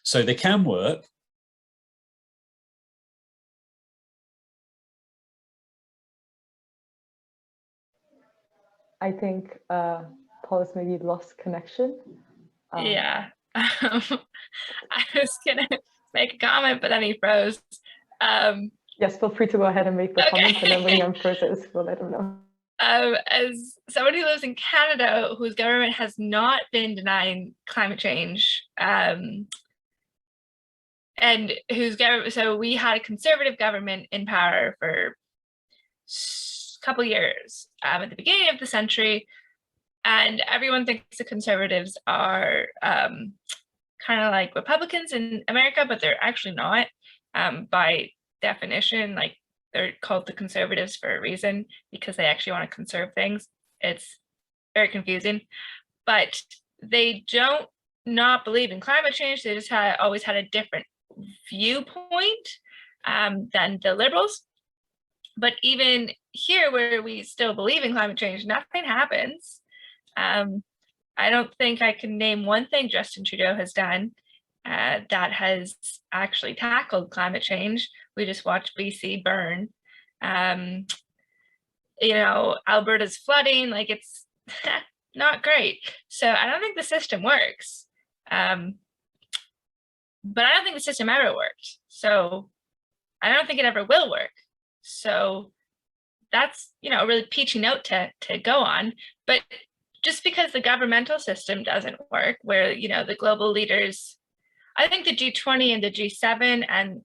So they can work. I think Paul has maybe lost connection. Yeah. I was gonna make a comment, but then he froze. Yes, feel free to go ahead and make the comments, and then when he unfroze, we'll let him know. As somebody who lives in Canada, whose government has not been denying climate change, and whose government, so we had a conservative government in power for a couple years at the beginning of the century, and everyone thinks the conservatives are kind of like Republicans in America, but they're actually not. By definition, like, they're called the conservatives for a reason, because they actually want to conserve things. It's very confusing, but they don't not believe in climate change. They just always had a different viewpoint. than the liberals. But even here, where we still believe in climate change, nothing happens. I don't think I can name one thing Justin Trudeau has done that has actually tackled climate change. We just watched BC burn. You know, Alberta's flooding, like it's not great. So I don't think the system works. But I don't think the system ever worked. So I don't think it ever will work. So that's, you know, a really peachy note to go on. But just because the governmental system doesn't work, where, you know, the global leaders, I think the G20 and the G7 and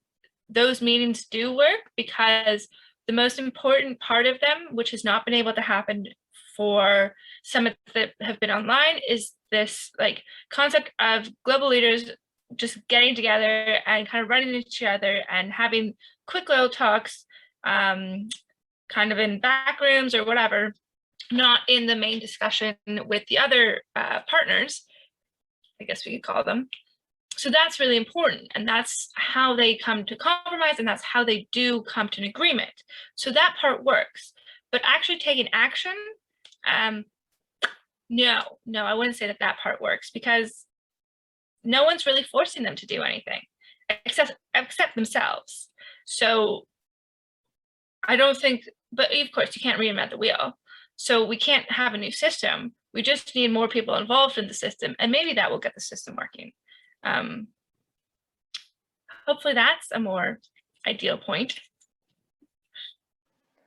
those meetings do work, because the most important part of them, which has not been able to happen for summits that have been online, is this like concept of global leaders just getting together and kind of running into each other and having quick little talks, kind of in back rooms or whatever, not in the main discussion with the other partners, I guess we could call them. So that's really important, and that's how they come to compromise, and that's how they do come to an agreement. So that part works, but actually taking action, no, I wouldn't say that that part works, because no one's really forcing them to do anything except themselves. So I don't think, but of course you can't reinvent the wheel. So we can't have a new system. We just need more people involved in the system, and maybe that will get the system working. Hopefully that's a more ideal point.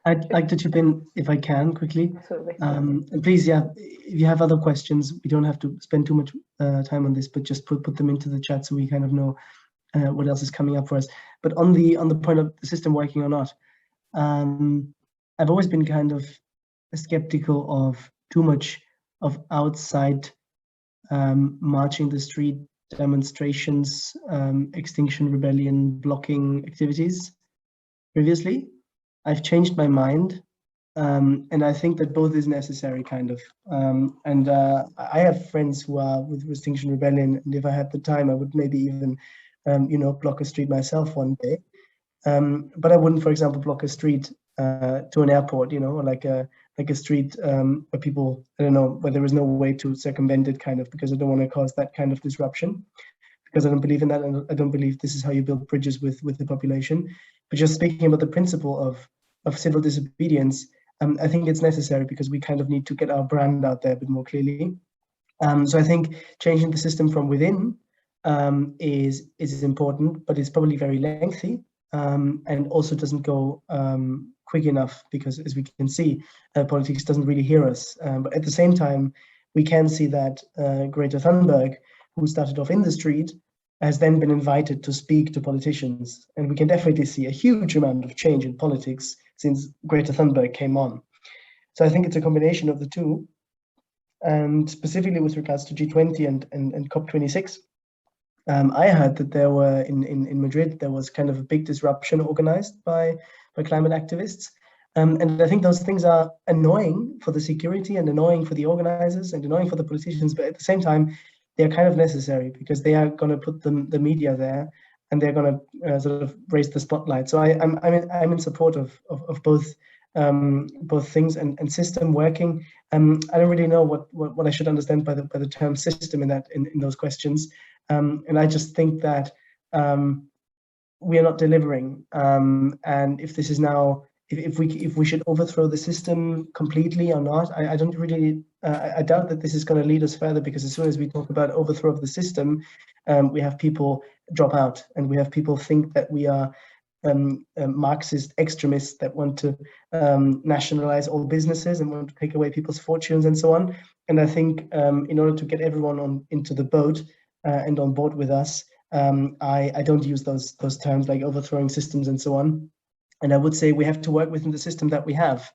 I'd like to chip in if I can quickly. Absolutely. And please, yeah, if you have other questions, we don't have to spend too much time on this, but just put them into the chat so we kind of know what else is coming up for us. But on the point of the system working or not, I've always been kind of skeptical of too much of outside marching the street demonstrations, Extinction Rebellion, blocking activities previously. I've changed my mind, and I think that both is necessary, kind of. I have friends who are with Extinction Rebellion, and if I had the time, I would maybe even, you know, block a street myself one day. But I wouldn't, for example, block a street to an airport, you know, or like a street where people, I don't know, where there is no way to circumvent it, kind of, because I don't want to cause that kind of disruption, because I don't believe in that, and I don't believe this is how you build bridges with the population. But just speaking about the principle of civil disobedience, I think it's necessary, because we kind of need to get our brand out there a bit more clearly. So I think changing the system from within is important, but it's probably very lengthy, and also doesn't go quick enough, because as we can see, politics doesn't really hear us. But at the same time, we can see that Greta Thunberg, who started off in the street, has then been invited to speak to politicians. And we can definitely see a huge amount of change in politics since Greta Thunberg came on. So I think it's a combination of the two. And specifically with regards to G20 and COP26, I heard that there were in Madrid, there was kind of a big disruption organized by climate activists. And I think those things are annoying for the security and annoying for the organizers and annoying for the politicians, but at the same time, they're kind of necessary, because they are going to put the media there, and they're going to sort of raise the spotlight. So I'm in support of both things and system working. I don't really know what I should understand by the term system in those questions. And I just think that we are not delivering. And if this is now, if we should overthrow the system completely or not, I don't really, I doubt that this is going to lead us further, because as soon as we talk about overthrow of the system, we have people drop out, and we have people think that we are Marxist extremists that want to nationalize all businesses and want to take away people's fortunes and so on. And I think in order to get everyone into the boat and on board with us, I don't use those terms like overthrowing systems and so on. And I would say we have to work within the system that we have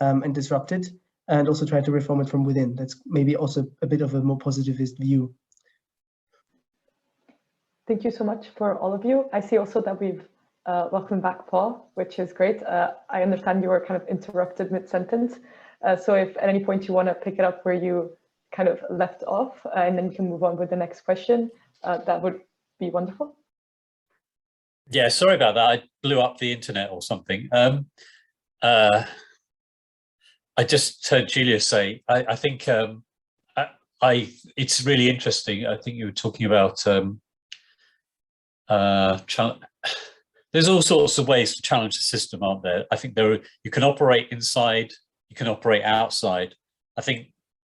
and disrupt it, and also try to reform it from within. That's maybe also a bit of a more positivist view. Thank you so much for all of you. I see also that we've welcomed back Paul, which is great. I understand you were kind of interrupted mid-sentence. So if at any point you want to pick it up where you kind of left off, and then you can move on with the next question, that would be wonderful. Yeah, sorry about that. I blew up the internet or something. I just heard Julia say, I think it's really interesting. I think you were talking about there's all sorts of ways to challenge the system, aren't there? I think you can operate inside, you can operate outside. I think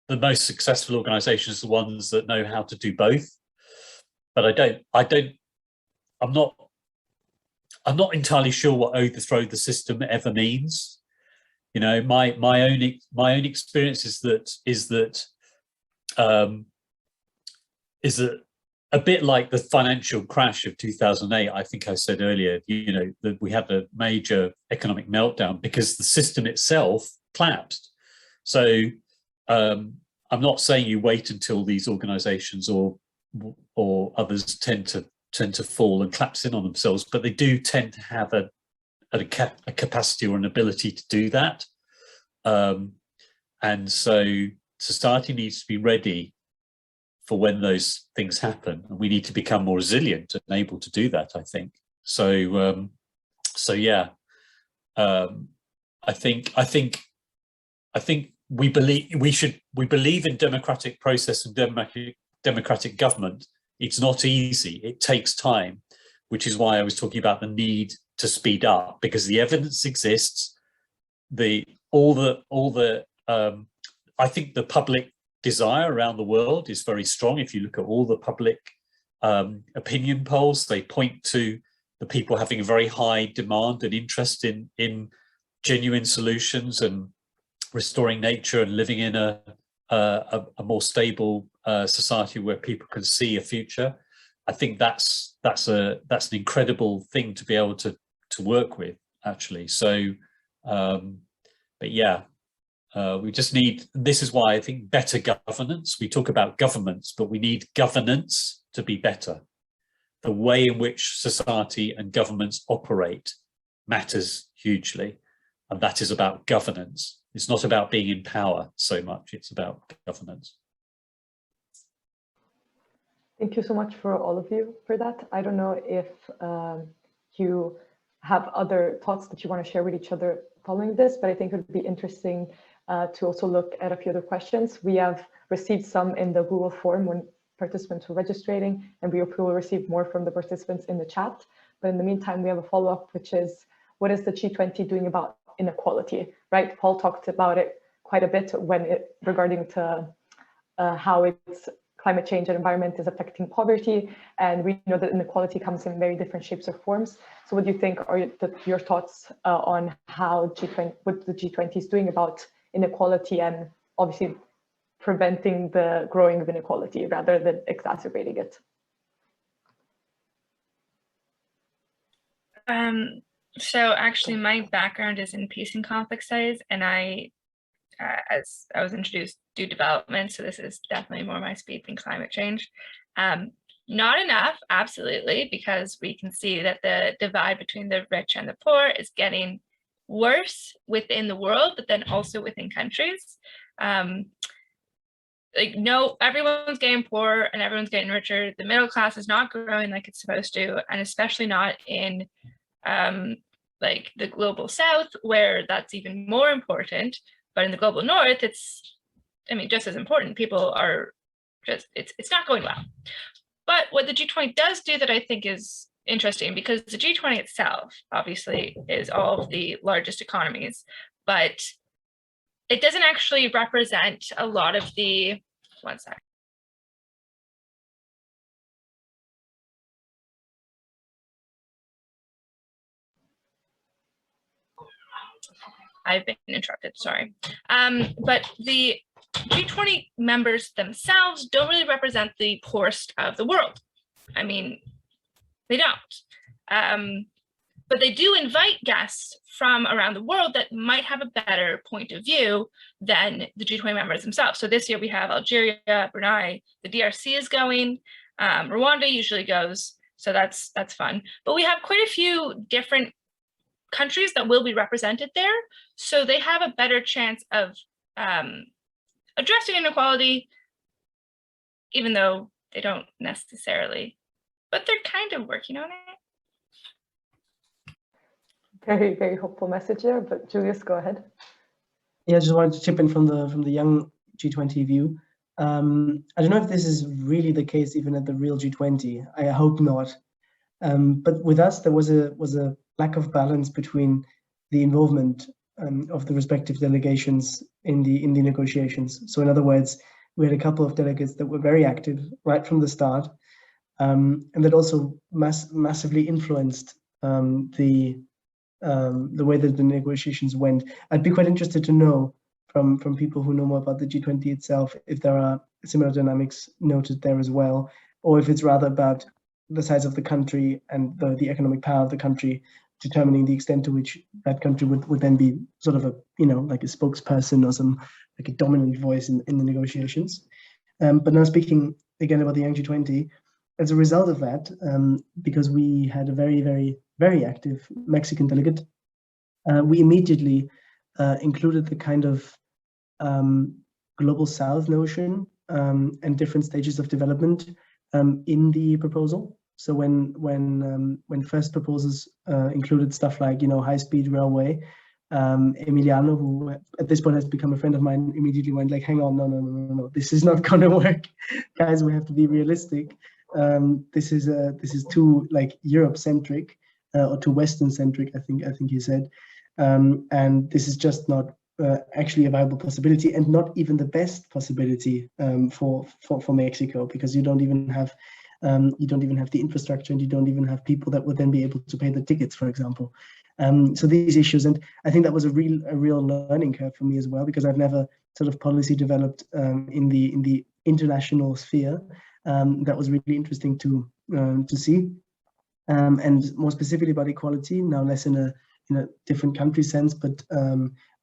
the most successful organizations are the ones that know how to do both. But I'm not entirely sure what overthrow the system ever means. You know, my own experience is that a bit like the financial crash of 2008. I think I said earlier, you know, that we had a major economic meltdown because the system itself collapsed. So I'm not saying you wait until these organizations or others tend to fall and collapse in on themselves, but they do tend to have a capacity or an ability to do that. And so society needs to be ready for when those things happen, and we need to become more resilient and able to do that, I think. So yeah, I think we believe in democratic process and democratic government. It's not easy. It takes time, which is why I was talking about the need to speed up, because the evidence exists. I think the public desire around the world is very strong. If you look at all the public opinion polls, they point to the people having a very high demand and interest in genuine solutions and restoring nature and living in a more stable society where people can see a future. I think that's an incredible thing to be able to work with, actually. So, but yeah. We just need, this is why I think better governance, we talk about governments, but we need governance to be better. The way in which society and governments operate matters hugely. And that is about governance. It's not about being in power so much, it's about governance. Thank you so much for all of you for that. I don't know if you have other thoughts that you want to share with each other following this, but I think it would be interesting to also look at a few other questions. We have received some in the Google form when participants were registering, and we will receive more from the participants in the chat. But in the meantime, we have a follow-up, which is, what is the G20 doing about inequality, right? Paul talked about it quite a bit regarding to how it's climate change and environment is affecting poverty. And we know that inequality comes in very different shapes or forms. So what do you think are your thoughts on how what the G20 is doing about inequality and obviously preventing the growing of inequality rather than exacerbating it? So actually my background is in peace and conflict studies, and I, as I was introduced, do development. So this is definitely more my speed than climate change. Not enough, absolutely, because we can see that the divide between the rich and the poor is getting worse within the world, but then also within countries. Like, no, everyone's getting poorer and everyone's getting richer. The middle class is not growing like it's supposed to, and especially not in like the global south, where that's even more important. But in the global north, it's, I mean, just as important. People are just, it's not going well. But what the G20 does do that I think is interesting, because the G20 itself obviously is all of the largest economies, but it doesn't actually represent a lot of the, one sec. I've been interrupted, sorry. But the G20 members themselves don't really represent the poorest of the world. I mean, they don't. But they do invite guests from around the world that might have a better point of view than the G20 members themselves. So this year we have Algeria, Brunei, the DRC is going, Rwanda usually goes, so that's fun. But we have quite a few different countries that will be represented there, so they have a better chance of addressing inequality, even though they don't necessarily, but they're kind of working on it. Very, very hopeful message here, but Julius, go ahead. Yeah, I just wanted to chip in from the young G20 view. I don't know if this is really the case even at the real G20. I hope not. But with us, there was a lack of balance between the involvement of the respective delegations in the negotiations. So in other words, we had a couple of delegates that were very active right from the start, and that also massively influenced the way that the negotiations went. I'd be quite interested to know from people who know more about the G20 itself if there are similar dynamics noted there as well, or if it's rather about the size of the country and the economic power of the country determining the extent to which that country would then be sort of a, like a spokesperson or some like a dominant voice in the negotiations. But now speaking again about the Young G20, as a result of that, because we had a very, very, very active Mexican delegate, we immediately included the kind of global South notion and different stages of development in the proposal. So when first proposals included stuff like high-speed railway, Emiliano, who at this point has become a friend of mine, immediately went like, hang on, no, this is not gonna work, guys. We have to be realistic. This is too like Europe-centric or too Western-centric, I think he said, and this is just not actually a viable possibility, and not even the best possibility for Mexico, because you don't even have the infrastructure, and you don't even have people that would then be able to pay the tickets, for example. So these issues, and I think that was a real learning curve for me as well, because I've never sort of policy developed in the international sphere. That was really interesting to see, and more specifically about equality, now less in a different country sense, but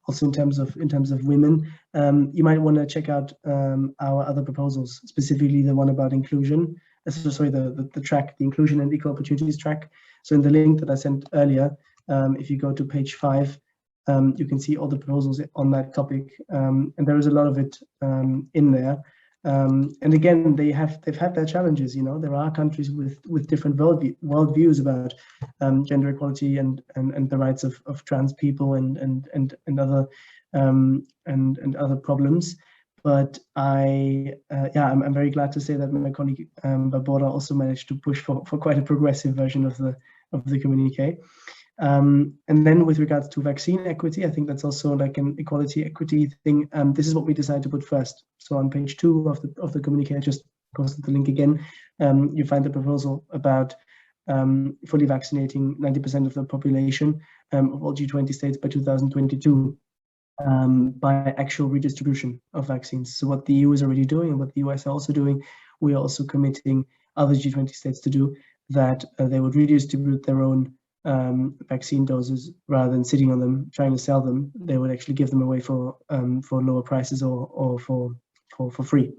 also in terms of women. You might want to check out our other proposals, specifically the one about inclusion. Sorry, the track, the inclusion and equal opportunities track. So in the link that I sent earlier, if you go to page 5, you can see all the proposals on that topic, and there is a lot of it in there. And again, they've had their challenges. There are countries with different worldviews about gender equality and the rights of trans people and other problems. But I'm very glad to say that my colleague Barbora also managed to push for quite a progressive version of the communique. And then with regards to vaccine equity, I think that's also like an equality equity thing. This is what we decided to put first. So on page 2 of the communique, I just posted the link again. You find the proposal about fully vaccinating 90% of the population of all G20 states by 2022 by actual redistribution of vaccines. So what the EU is already doing and what the US are also doing, we are also committing other G20 states to do that. They would redistribute their own vaccine doses rather than sitting on them trying to sell them. They would actually give them away for lower prices or for free,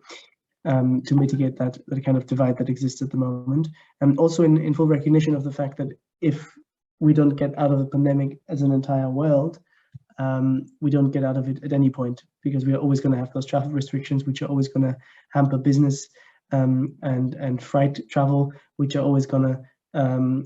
to mitigate that kind of divide that exists at the moment, and also in full recognition of the fact that if we don't get out of the pandemic as an entire world, we don't get out of it at any point, because we are always going to have those travel restrictions, which are always going to hamper business, and freight travel, which are always going to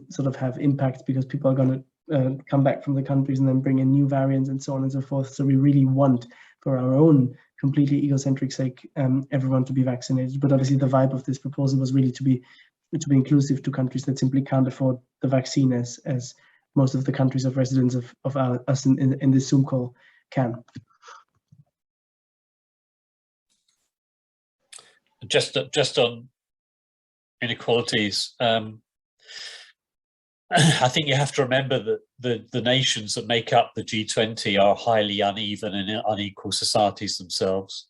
sort of have impact, because people are going to come back from the countries and then bring in new variants and so on and so forth. So we really want, for our own completely egocentric sake, everyone to be vaccinated. But obviously the vibe of this proposal was really to be inclusive to countries that simply can't afford the vaccine, as most of the countries of residence of us in this Zoom call can. Just on inequalities, I think you have to remember that the nations that make up the G20 are highly uneven and unequal societies themselves.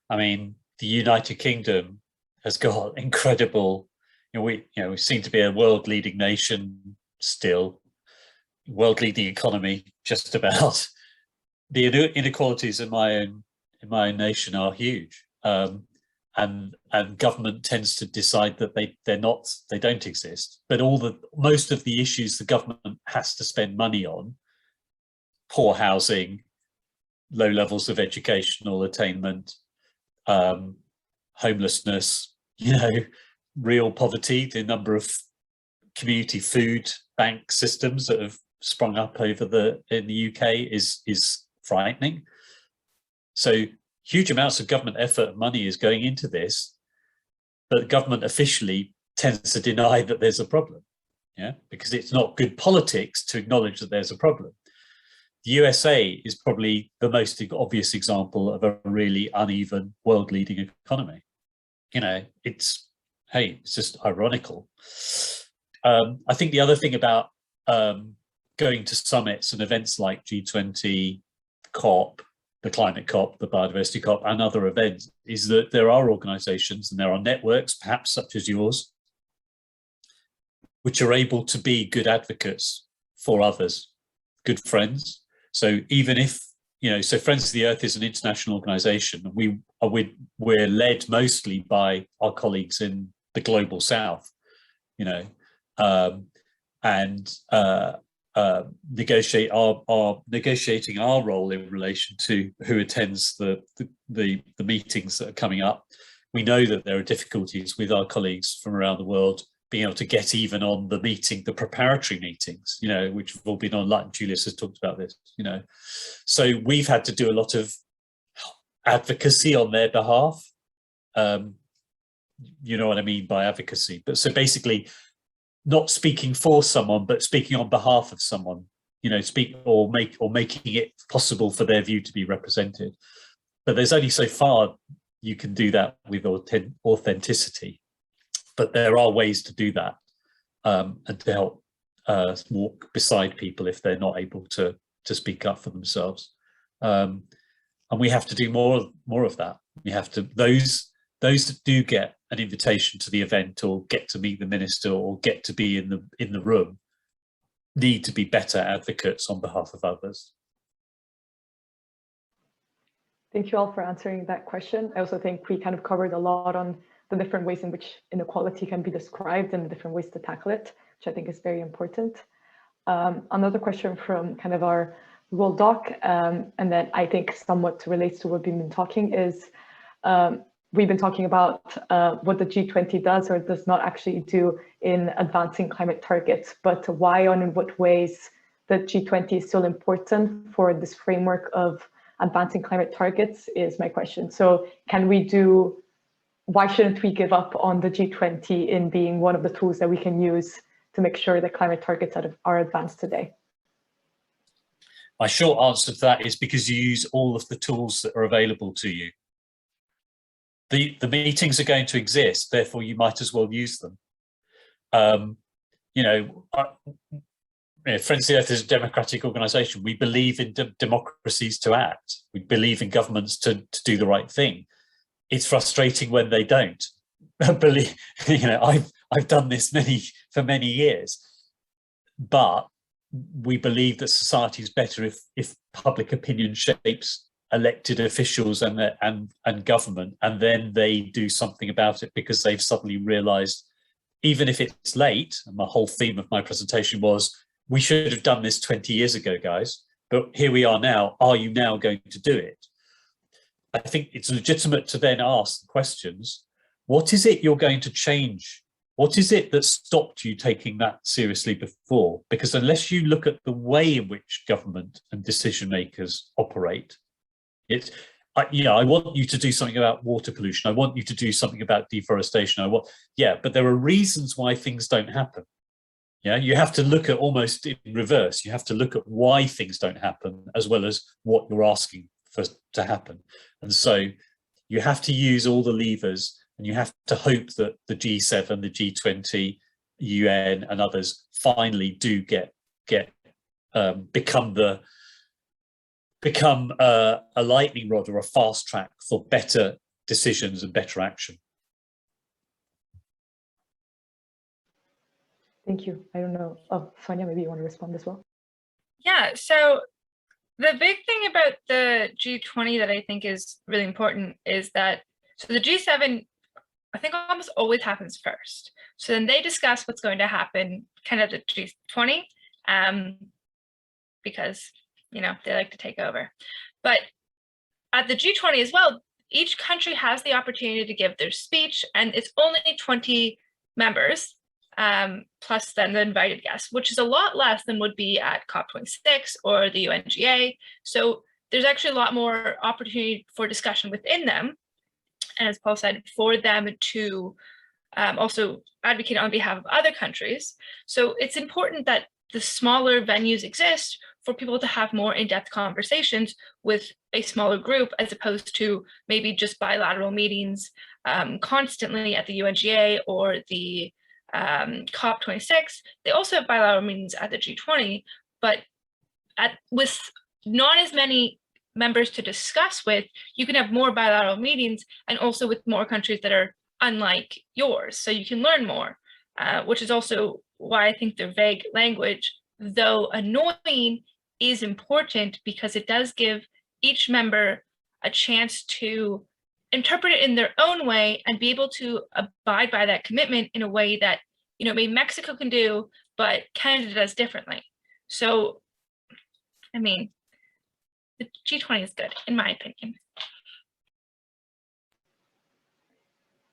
I mean, the United Kingdom has got incredible, we seem to be a world-leading nation still, world-leading economy, just about. The inequalities in my own nation are huge. And government tends to decide that they don't exist. But most of the issues the government has to spend money on, poor housing, low levels of educational attainment, homelessness, real poverty, the number of community food bank systems that have sprung up in the UK is frightening. So huge amounts of government effort and money is going into this, but the government officially tends to deny that there's a problem, yeah, because it's not good politics to acknowledge that there's a problem. The USA is probably the most obvious example of a really uneven world-leading economy. You know, it's just ironical. I think the other thing about going to summits and events like G20 COP, the climate COP, the biodiversity COP, and other events is that there are organizations and there are networks, perhaps such as yours, which are able to be good advocates for others, good friends. So even if, you know, so Friends of the Earth is an international organization, and we're led mostly by our colleagues in the global south, you know, negotiating our role in relation to who attends the meetings that are coming up. We know that there are difficulties with our colleagues from around the world being able to get even on the preparatory meetings, you know, which have all been online. Julius has talked about this, you know. So we've had to do a lot of advocacy on their behalf. You know what I mean by advocacy. But so basically, not speaking for someone, but speaking on behalf of someone, you know, making it possible for their view to be represented. But there's only so far you can do that with authenticity. But there are ways to do that, and to help walk beside people if they're not able to speak up for themselves. And we have to do more of that. We have to, those that do get an invitation to the event or get to meet the minister or get to be in the room need to be better advocates on behalf of others. Thank you all for answering that question. I also think we kind of covered a lot on the different ways in which inequality can be described and the different ways to tackle it, which I think is very important. Another question from kind of our Google Doc, and then I think somewhat relates to what we've been talking is, we've been talking about what the G20 does or does not actually do in advancing climate targets, but why and in what ways the G20 is still important for this framework of advancing climate targets is my question. So why shouldn't we give up on the G20 in being one of the tools that we can use to make sure that climate targets are advanced today? My short answer to that is because you use all of the tools that are available to you. The meetings are going to exist, therefore you might as well use them. You know, Friends of the Earth is a democratic organisation. We believe in democracies to act. We believe in governments to do the right thing. It's frustrating when they don't. Believe, you know, I've done this for many years, but we believe that society is better if public opinion shapes elected officials and government, and then they do something about it because they've suddenly realised, even if it's late. And the whole theme of my presentation was, we should have done this 20 years ago, guys. But here we are now. Are you now going to do it? I think it's legitimate to then ask the questions, what is it you're going to change? What is it that stopped you taking that seriously before? Because unless you look at the way in which government and decision makers operate, I want you to do something about water pollution. I want you to do something about deforestation. But there are reasons why things don't happen. Yeah, you have to look at almost in reverse. You have to look at why things don't happen as well as what you're asking for to happen. And so you have to use all the levers, and you have to hope that the G7, the G20, UN, and others finally do become a lightning rod or a fast track for better decisions and better action. Thank you. I don't know. Oh, Sonia, maybe you want to respond as well? Yeah, so the big thing about the G20 that I think is really important is that, so the G7, I think almost always happens first. So then they discuss what's going to happen kind of at the G20, because, you know, they like to take over. But at the G20 as well, each country has the opportunity to give their speech, and it's only 20 members. plus then the invited guests, which is a lot less than would be at COP26 or the UNGA. So there's actually a lot more opportunity for discussion within them. And as Paul said, for them to also advocate on behalf of other countries. So it's important that the smaller venues exist for people to have more in-depth conversations with a smaller group, as opposed to maybe just bilateral meetings constantly at the UNGA or the COP26. They also have bilateral meetings at the G20, but with not as many members to discuss with, you can have more bilateral meetings, and also with more countries that are unlike yours, so you can learn more, which is also why I think their vague language, though annoying, is important, because it does give each member a chance to interpret it in their own way and be able to abide by that commitment in a way that, you know, maybe Mexico can do, but Canada does differently. So, I mean, the G20 is good, in my opinion.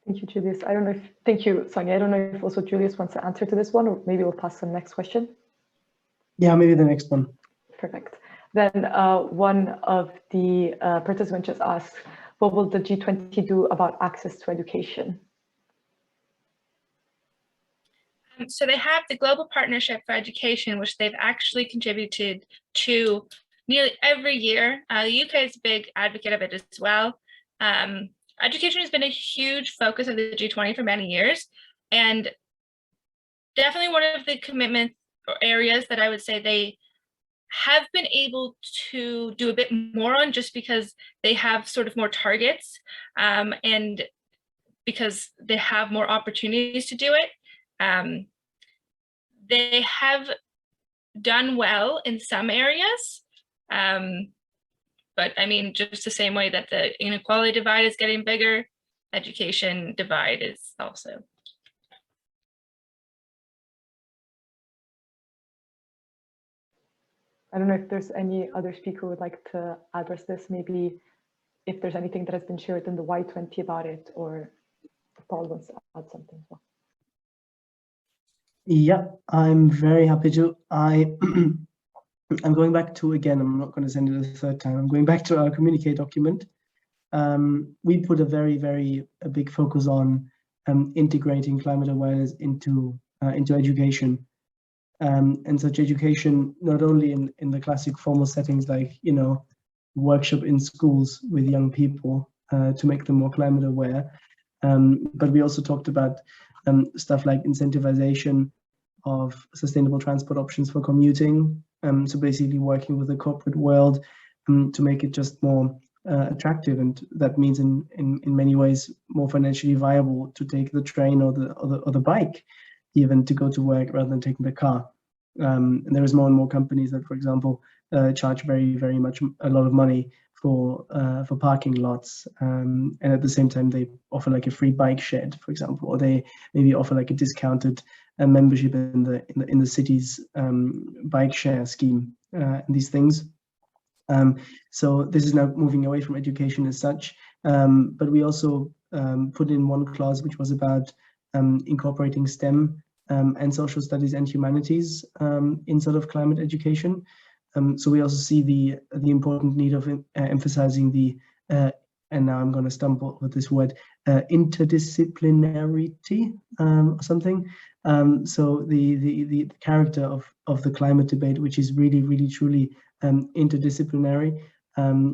Thank you, Julius. I don't know if, thank you, Sonia. I don't know if also Julius wants to answer to this one, or maybe we'll pass to the next question. Yeah, maybe the next one. Perfect. Then one of the participants just asked, what will the G20 do about access to education? So they have the Global Partnership for Education, which they've actually contributed to nearly every year. The UK is a big advocate of it as well. Education has been a huge focus of the G20 for many years, and definitely one of the commitment or areas that I would say they have been able to do a bit more on, just because they have sort of more targets and because they have more opportunities to do it. They have done well in some areas, but I mean, just the same way that the inequality divide is getting bigger, education divide is also. I don't know if there's any other speaker who would like to address this, maybe if there's anything that has been shared in the Y20 about it, or if Paul wants to add something as well. Yeah, I'm very happy to. I'm going back to, again, I'm not going to send it a third time. I'm going back to our communique document. We put a very big focus on integrating climate awareness into education. And such education, not only in the classic formal settings like, you know, workshop in schools with young people to make them more climate aware, but we also talked about stuff like incentivization of sustainable transport options for commuting. So basically working with the corporate world to make it just more attractive, and that means in many ways more financially viable to take the train or the bike, even to go to work rather than taking the car. And there is more and more companies that, for example, charge very much a lot of money for parking lots, and at the same time they offer like a free bike shed, for example, or they maybe offer like a discounted membership in the city's bike share scheme, and these things. So this is now moving away from education as such, but we also put in one clause which was about incorporating STEM and social studies and humanities in sort of climate education. So we also see the important need of emphasizing the, and now I'm going to stumble with this word, interdisciplinarity or something. So the character of the climate debate, which is really truly interdisciplinary,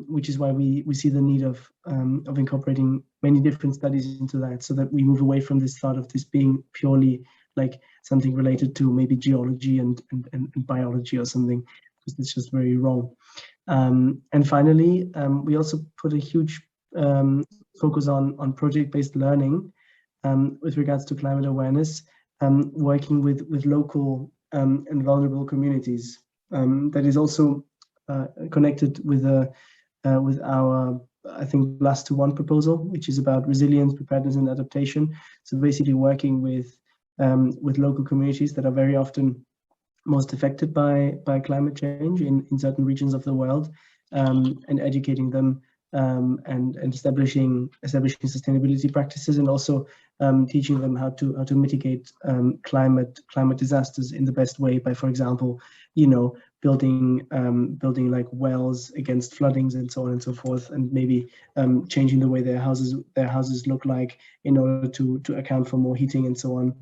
which is why we see the need of incorporating many different studies into that, so that we move away from this thought of this being purely like something related to maybe geology and biology or something, because it's just very wrong. And finally, we also put a huge focus on project-based learning with regards to climate awareness, working with local and vulnerable communities. That is also connected with our, I think, last to one proposal, which is about resilience, preparedness, and adaptation. So basically working with local communities that are very often most affected by climate change in certain regions of the world, and educating them and establishing sustainability practices, and also teaching them how to mitigate climate disasters in the best way by, for example, building like wells against floodings and so on and so forth, and maybe changing the way their houses look like in order to account for more heating and so on.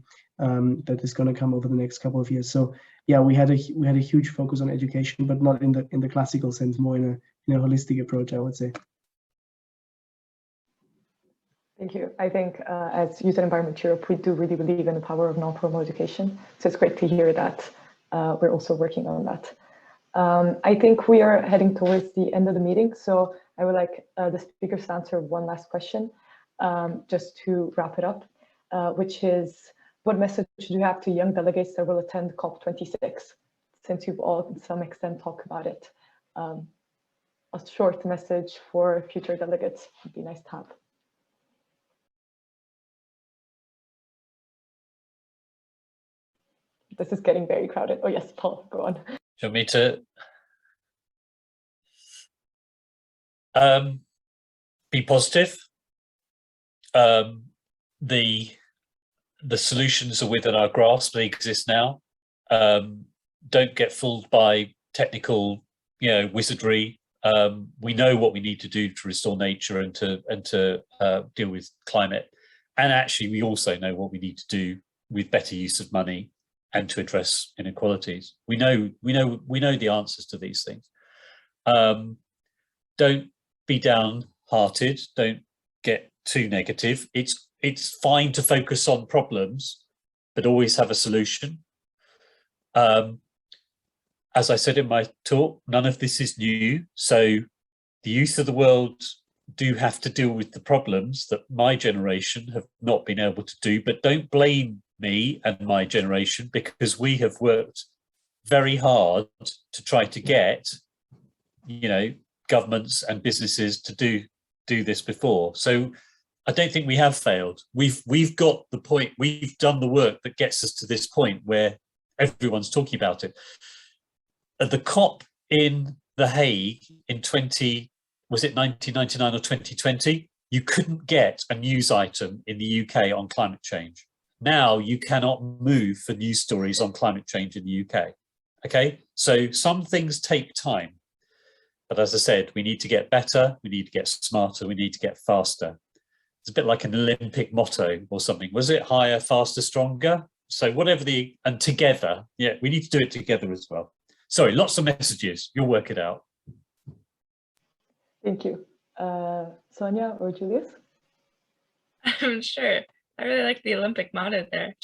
That is going to come over the next couple of years. So yeah, we had a huge focus on education, but not in the classical sense, more in a holistic approach, I would say. Thank you. I think as Youth and Environment Europe, we do really believe in the power of non-formal education. So it's great to hear that we're also working on that. I think we are heading towards the end of the meeting. So I would like the speakers to answer one last question, just to wrap it up, which is, what message do you have to young delegates that will attend COP26? Since you've all, to some extent, talked about it. A short message for future delegates would be nice to have. This is getting very crowded. Oh yes, Paul, go on. Do you want me to be positive? The solutions are within our grasp. They exist now. Don't get fooled by technical, wizardry. We know what we need to do to restore nature and to deal with climate. And actually, we also know what we need to do with better use of money and to address inequalities. We know the answers to these things. Don't be downhearted. Don't get too negative. It's fine to focus on problems, but always have a solution. As I said in my talk, none of this is new. So the youth of the world do have to deal with the problems that my generation have not been able to do, but don't blame me and my generation, because we have worked very hard to try to get, governments and businesses to do this before. So I don't think we have failed. We've got the point. We've done the work that gets us to this point where everyone's talking about it. At the COP in The Hague in 1999 or 2020, you couldn't get a news item in the UK on climate change. Now you cannot move for news stories on climate change in the UK. Okay, so some things take time. But as I said, we need to get better, we need to get smarter, we need to get faster. It's a bit like an Olympic motto or something. Was it higher, faster, stronger? So whatever and together, yeah, we need to do it together as well. Sorry, lots of messages. You'll work it out. Thank you. Sonia or Julius? Sure. I really like the Olympic motto there.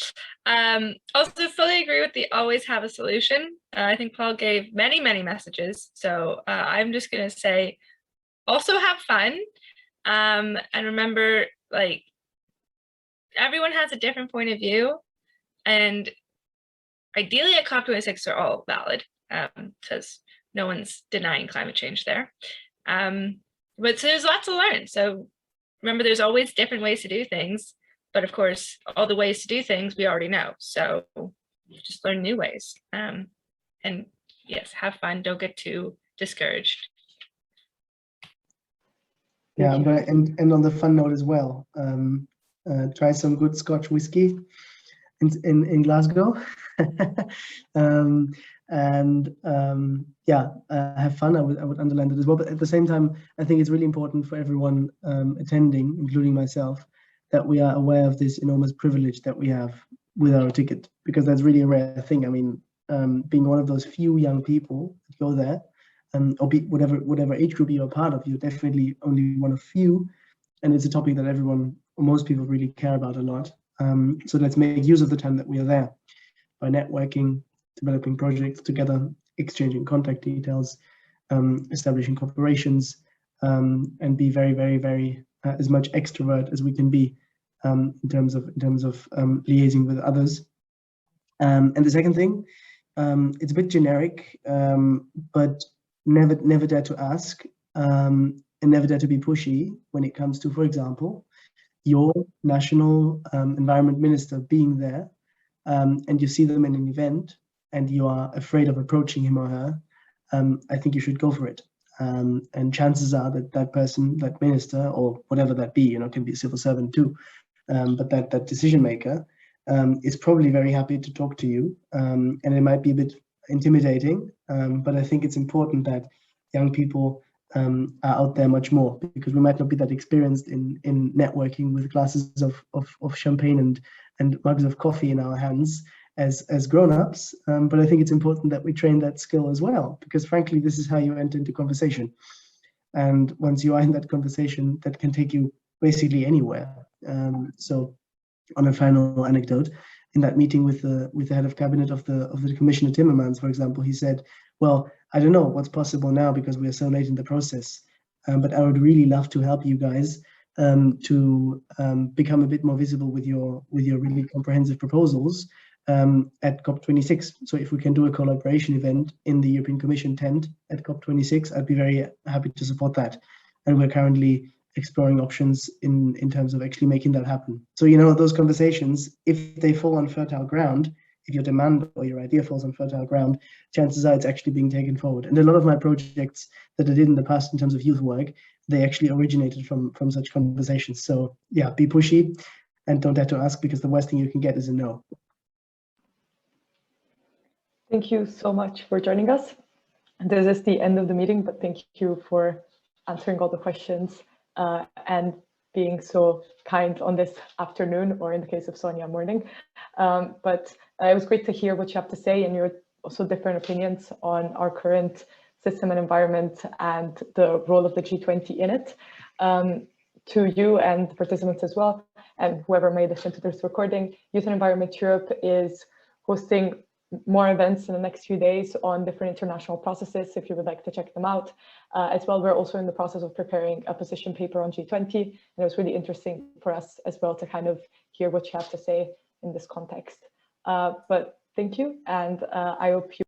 Also fully agree with the always have a solution. I think Paul gave many, many messages. So I'm just going to say, also have fun. And remember, like, everyone has a different point of view. And ideally at COP26, they're all valid, because no one's denying climate change there. But so there's lots to learn. So remember, there's always different ways to do things. But of course, all the ways to do things we already know. So just learn new ways. And yes, have fun. Don't get too discouraged. Yeah, I'm going to end on the fun note as well. Try some good Scotch whiskey in Glasgow. Have fun. I would underline that as well. But at the same time, I think it's really important for everyone attending, including myself, that we are aware of this enormous privilege that we have with our ticket, because that's really a rare thing. I mean, being one of those few young people that go there, or be whatever age group you're a part of, you're definitely only one of few, and it's a topic that everyone or most people really care about a lot. So let's make use of the time that we are there by networking, developing projects together, exchanging contact details, establishing corporations, and be very, very, very as much extrovert as we can be in terms of liaising with others. And the second thing, it's a bit generic, but never dare to ask, and never dare to be pushy when it comes to, for example, your national environment minister being there, and you see them in an event and you are afraid of approaching him or her. I think you should go for it. and chances are that that person, that minister, or whatever that be, you know, can be a civil servant too, but that decision maker is probably very happy to talk to you, and it might be a bit intimidating, but I think it's important that young people are out there much more, because we might not be that experienced in networking with glasses of champagne and mugs of coffee in our hands as grown-ups, but I think it's important that we train that skill as well, because frankly, this is how you enter into conversation. And once you are in that conversation, that can take you basically anywhere. So on a final anecdote, in that meeting with the head of cabinet of the Commissioner Timmermans, for example, he said, well, I don't know what's possible now because we are so late in the process, but I would really love to help you guys to become a bit more visible with your really comprehensive proposals at COP26. So if we can do a collaboration event in the European Commission tent at COP26, I'd be very happy to support that. And we're currently exploring options in terms of actually making that happen. So, you know, those conversations, if they fall on fertile ground, if your demand or your idea falls on fertile ground, chances are it's actually being taken forward. And a lot of my projects that I did in the past in terms of youth work, they actually originated from such conversations. So yeah, be pushy and don't dare to ask, because the worst thing you can get is a no. Thank you so much for joining us. And this is the end of the meeting, but thank you for answering all the questions and being so kind on this afternoon, or in the case of Sonia, morning. But it was great to hear what you have to say and your also different opinions on our current system and environment and the role of the G20 in it. To you and the participants as well, and whoever may listen to this recording, Youth and Environment Europe is hosting more events in the next few days on different international processes, if you would like to check them out. As well, we're also in the process of preparing a position paper on G20, and it was really interesting for us as well to kind of hear what you have to say in this context. But thank you, and I hope you